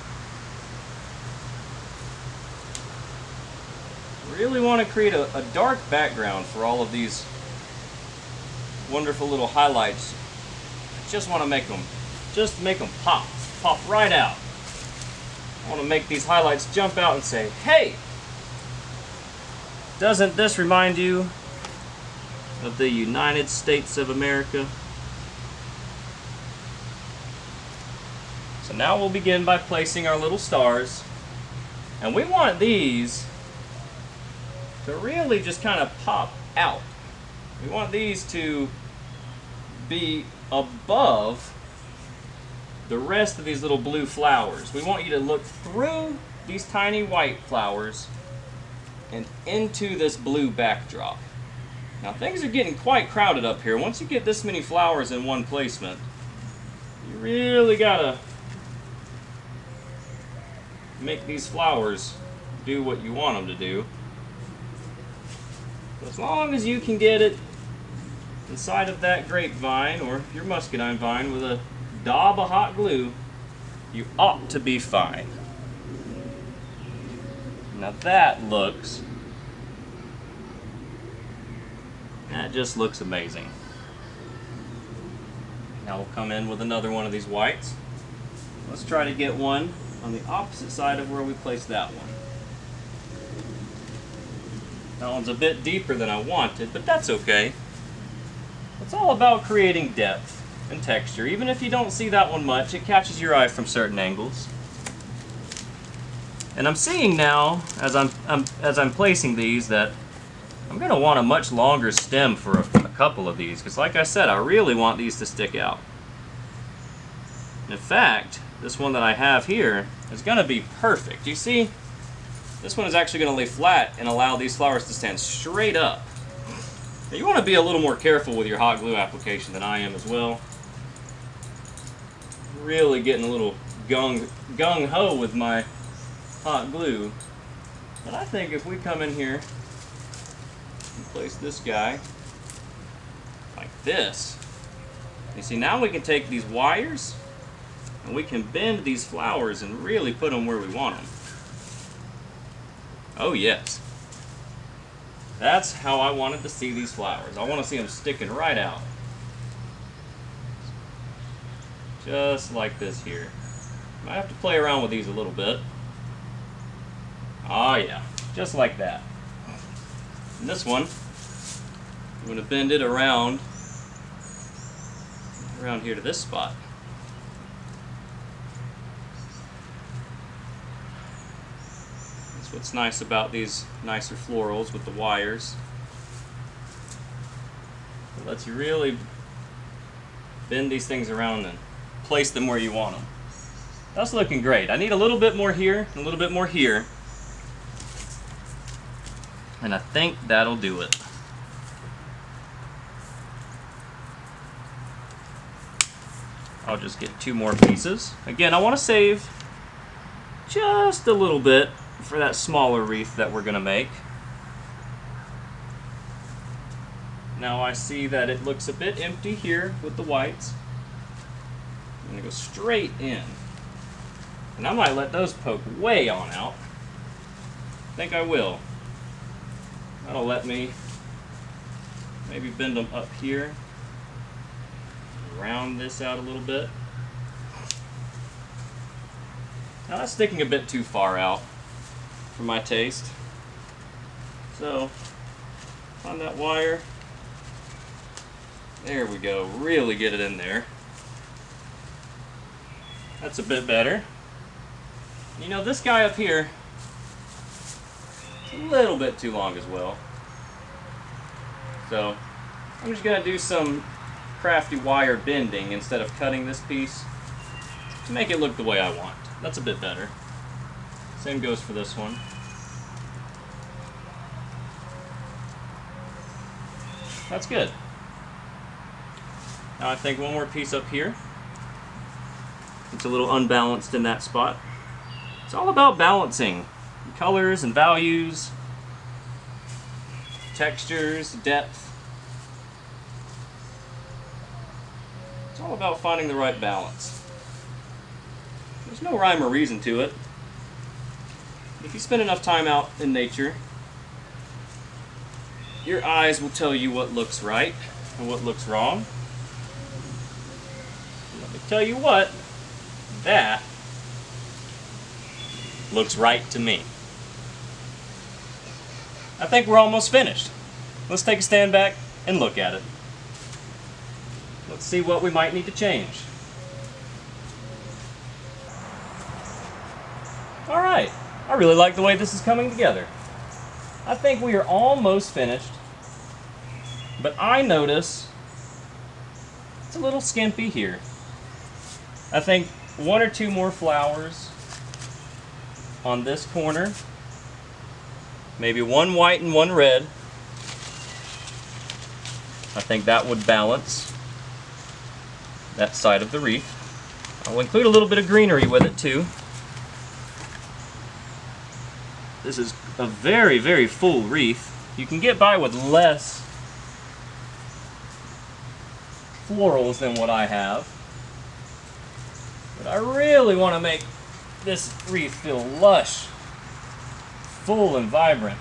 [SPEAKER 1] Really want to create a dark background for all of these wonderful little highlights. I just want to make them pop right out. I want to make these highlights jump out and say, hey, doesn't this remind you of the United States of America? So now we'll begin by placing our little stars, and we want these to really just kind of pop out. We want these to be above the rest of these little blue flowers. We want you to look through these tiny white flowers and into this blue backdrop. Now things are getting quite crowded up here. Once you get this many flowers in one placement, you really gotta make these flowers do what you want them to do. As long as you can get it inside of that grapevine or your muscadine vine with a daub of hot glue, you ought to be fine. Now that just looks amazing. Now we'll come in with another one of these whites. Let's try to get one on the opposite side of where we placed that one. That one's a bit deeper than I wanted, but that's okay. It's all about creating depth and texture. Even if you don't see that one much, it catches your eye from certain angles. And I'm seeing now, as I'm placing these, that I'm going to want a much longer stem for a couple of these, because like I said, I really want these to stick out. And in fact, this one that I have here is going to be perfect. You see, this one is actually going to lay flat and allow these flowers to stand straight up. Now you want to be a little more careful with your hot glue application than I am as well. Really getting a little gung-ho with my hot glue. But I think if we come in here and place this guy like this, you see, now we can take these wires and we can bend these flowers and really put them where we want them. Oh yes. That's how I wanted to see these flowers. I want to see them sticking right out. Just like this here. Might have to play around with these a little bit. Oh yeah, just like that. And this one, I'm going to bend it around here to this spot. That's what's nice about these nicer florals with the wires. It lets you really bend these things around and place them where you want them. That's looking great. I need a little bit more here, and a little bit more here. And I think that'll do it. I'll just get 2 more pieces. Again, I want to save just a little bit for that smaller wreath that we're going to make. Now I see that it looks a bit empty here with the whites. I'm going to go straight in. And I might let those poke way on out. I think I will. That'll let me maybe bend them up here. Round this out a little bit. Now that's sticking a bit too far out for my taste. So, on that wire, there we go. Really get it in there. That's a bit better. You know, this guy up here, a little bit too long as well. So, I'm just going to do some crafty wire bending instead of cutting this piece to make it look the way I want. That's a bit better. Same goes for this one. That's good. Now I think one more piece up here. It's a little unbalanced in that spot. It's all about balancing colors and values, textures, depth. It's all about finding the right balance. There's no rhyme or reason to it. If you spend enough time out in nature, your eyes will tell you what looks right and what looks wrong. Let me tell you what, that looks right to me. I think we're almost finished. Let's take a stand back and look at it. Let's see what we might need to change. All right, I really like the way this is coming together. I think we are almost finished, but I notice it's a little skimpy here. I think one or two more flowers on this corner, maybe one white and one red. I think that would balance that side of the wreath. I'll include a little bit of greenery with it too. This is a very, very full wreath. You can get by with less florals than what I have. But I really want to make this wreath feel lush, full and vibrant.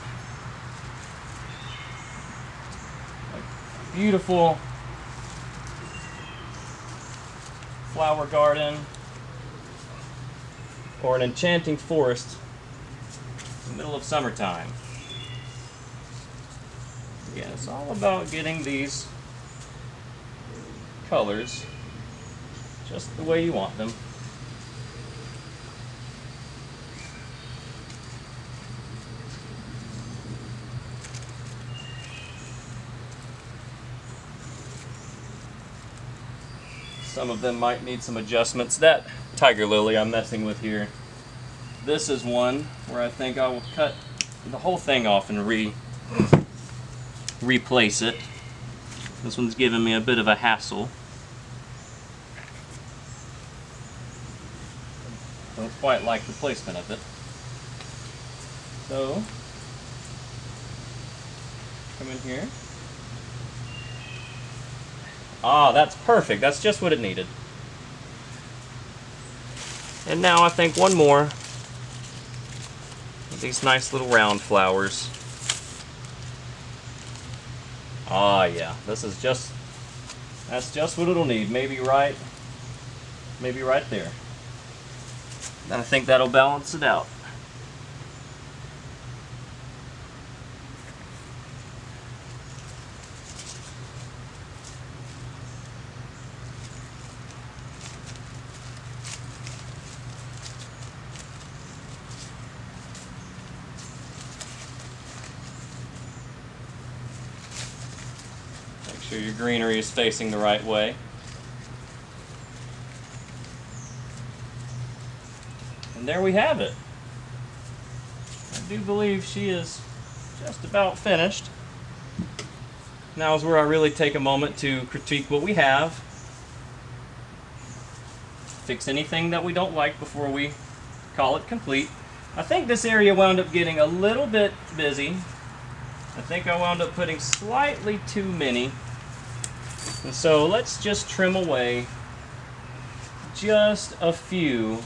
[SPEAKER 1] A beautiful flower garden or an enchanting forest in the middle of summertime. Again, it's all about getting these colors just the way you want them. Some of them might need some adjustments. That tiger lily I'm messing with here, this is one where I think I will cut the whole thing off and replace it. This one's giving me a bit of a hassle. Don't quite like the placement of it. So, come in here. Ah, that's perfect. That's just what it needed. And now I think one more of these nice little round flowers. Ah, yeah. This is just, that's just what it'll need. Maybe right there. And I think that'll balance it out. Make sure your greenery is facing the right way. And there we have it. I do believe she is just about finished. Now is where I really take a moment to critique what we have. Fix anything that we don't like before we call it complete. I think this area wound up getting a little bit busy. I think I wound up putting slightly too many. And so let's just trim away just a few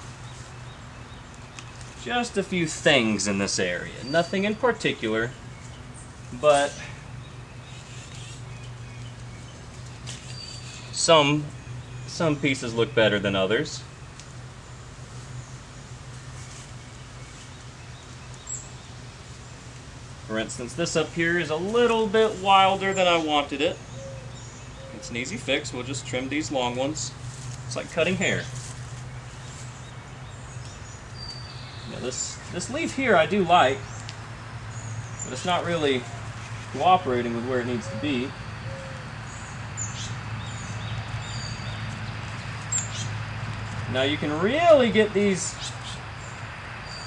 [SPEAKER 1] things in this area. Nothing in particular, but some pieces look better than others. For instance, this up here is a little bit wilder than I wanted it. It's an easy fix. We'll just trim these long ones. It's like cutting hair. Now this leaf here I do like, but it's not really cooperating with where it needs to be. Now you can really get these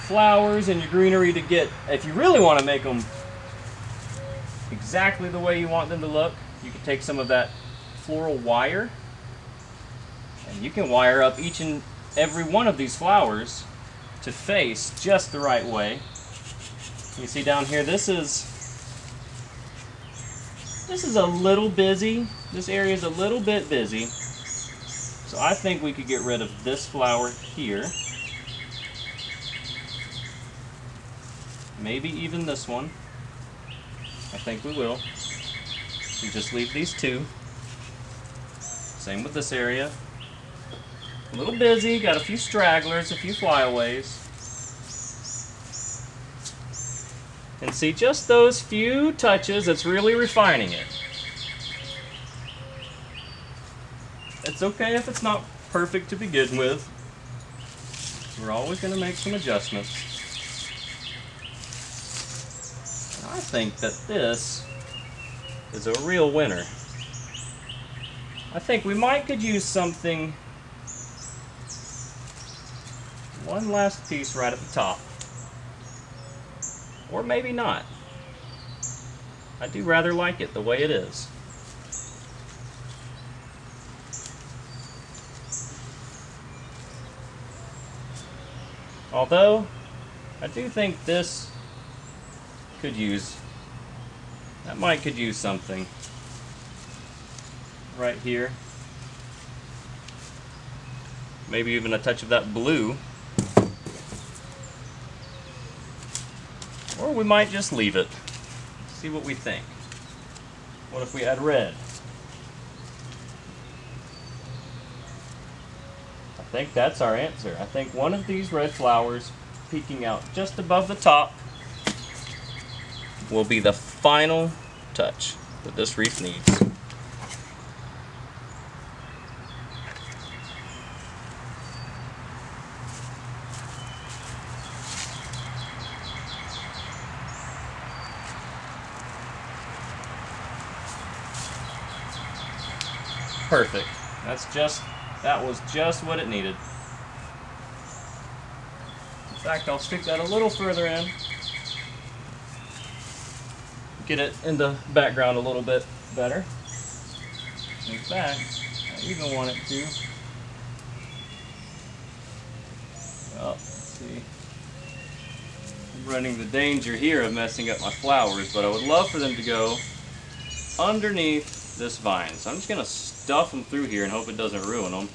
[SPEAKER 1] flowers and your greenery to get, if you really want to make them exactly the way you want them to look, you can take some of that floral wire and you can wire up each and every one of these flowers to face just the right way. You see down here, this is a little busy. This area is a little bit busy. So I think we could get rid of this flower here. Maybe even this one. I think we will. We just leave these two. Same with this area. A little busy, got a few stragglers, a few flyaways. And see, just those few touches, it's really refining it. It's okay if it's not perfect to begin with. We're always going to make some adjustments. I think that this is a real winner. I think we might could use something, one last piece right at the top. Or maybe not. I do rather like it the way it is. Although, I do think this could use, that might could use something right here. Maybe even a touch of that blue. Or we might just leave it. See what we think. What if we add red? I think that's our answer. I think one of these red flowers peeking out just above the top will be the final touch that this wreath needs. Perfect. That was just what it needed. In fact, I'll stick that a little further in. Get it in the background a little bit better. In fact, I even want it to. Well, let's see. I'm running the danger here of messing up my flowers, but I would love for them to go underneath this vine. So I'm just going to stuff them through here and hope it doesn't ruin them.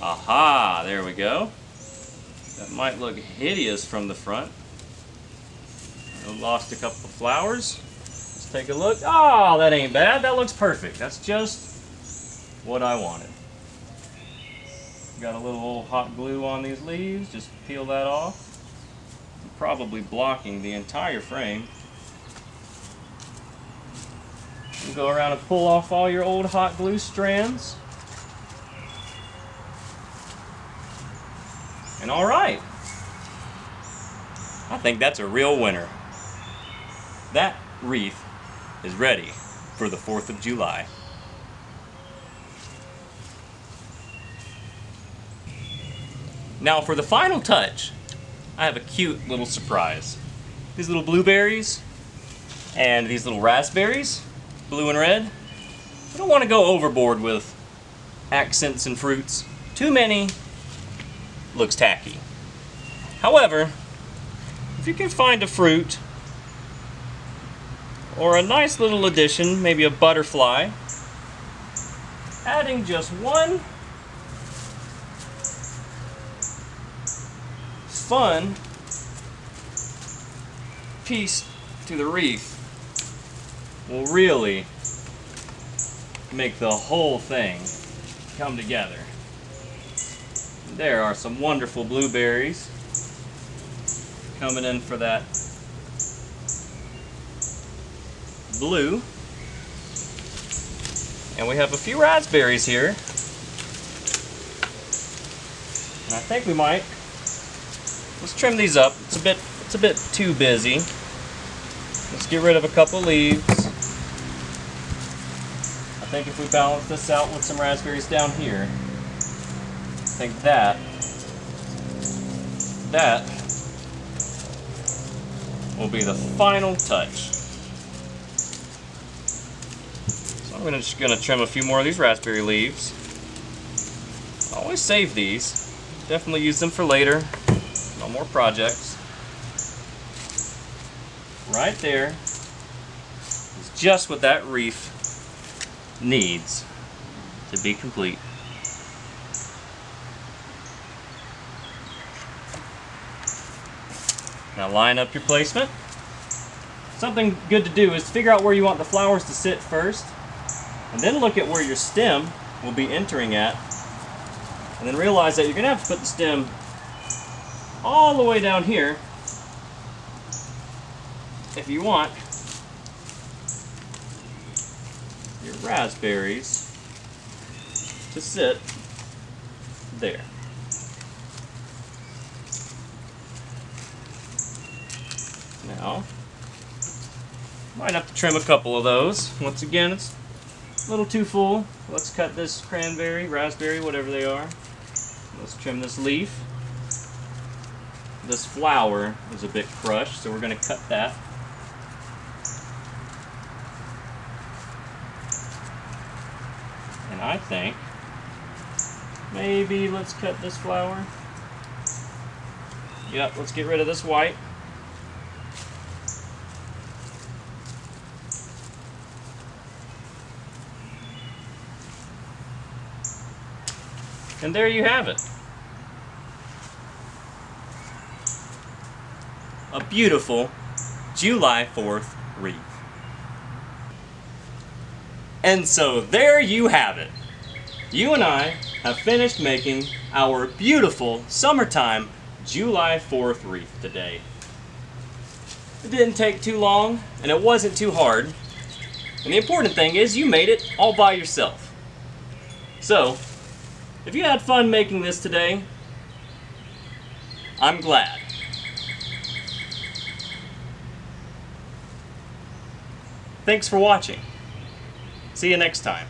[SPEAKER 1] Aha, there we go. That might look hideous from the front. I lost a couple of flowers. Let's take a look. Oh, that ain't bad. That looks perfect. That's just what I wanted. Got a little old hot glue on these leaves. Just peel that off. Probably blocking the entire frame. You go around and pull off all your old hot glue strands. And all right. I think that's a real winner. That wreath is ready for the 4th of July. Now for the final touch, I have a cute little surprise. These little blueberries and these little raspberries, blue and red. We don't want to go overboard with accents and fruits. Too many looks tacky. However, if you can find a fruit or a nice little addition, maybe a butterfly, adding just one fun piece to the wreath will really make the whole thing come together. There are some wonderful blueberries coming in for that blue. And we have a few raspberries here. And I think we might, let's trim these up. It's a bit too busy. Let's get rid of a couple leaves. I think if we balance this out with some raspberries down here, I think that will be the final touch. So I'm I'm just gonna trim a few more of these raspberry leaves. Always save these. Definitely use them for later. No more projects. Right there is just what that wreath needs to be complete. Now line up your placement. Something good to do is figure out where you want the flowers to sit first, and then look at where your stem will be entering at, and then realize that you're going to have to put the stem all the way down here if you want your raspberries to sit there. Now, might have to trim a couple of those. Once again, it's a little too full. Let's cut this cranberry, raspberry, whatever they are. Let's trim this leaf. This flower is a bit crushed, so we're going to cut that. And I think maybe let's cut this flower. Yep, let's get rid of this white. And there you have it. A beautiful July 4th wreath. And so there you have it. You and I have finished making our beautiful summertime July 4th wreath today. It didn't take too long, and it wasn't too hard. And the important thing is you made it all by yourself. So, if you had fun making this today, I'm glad. Thanks for watching. See you next time.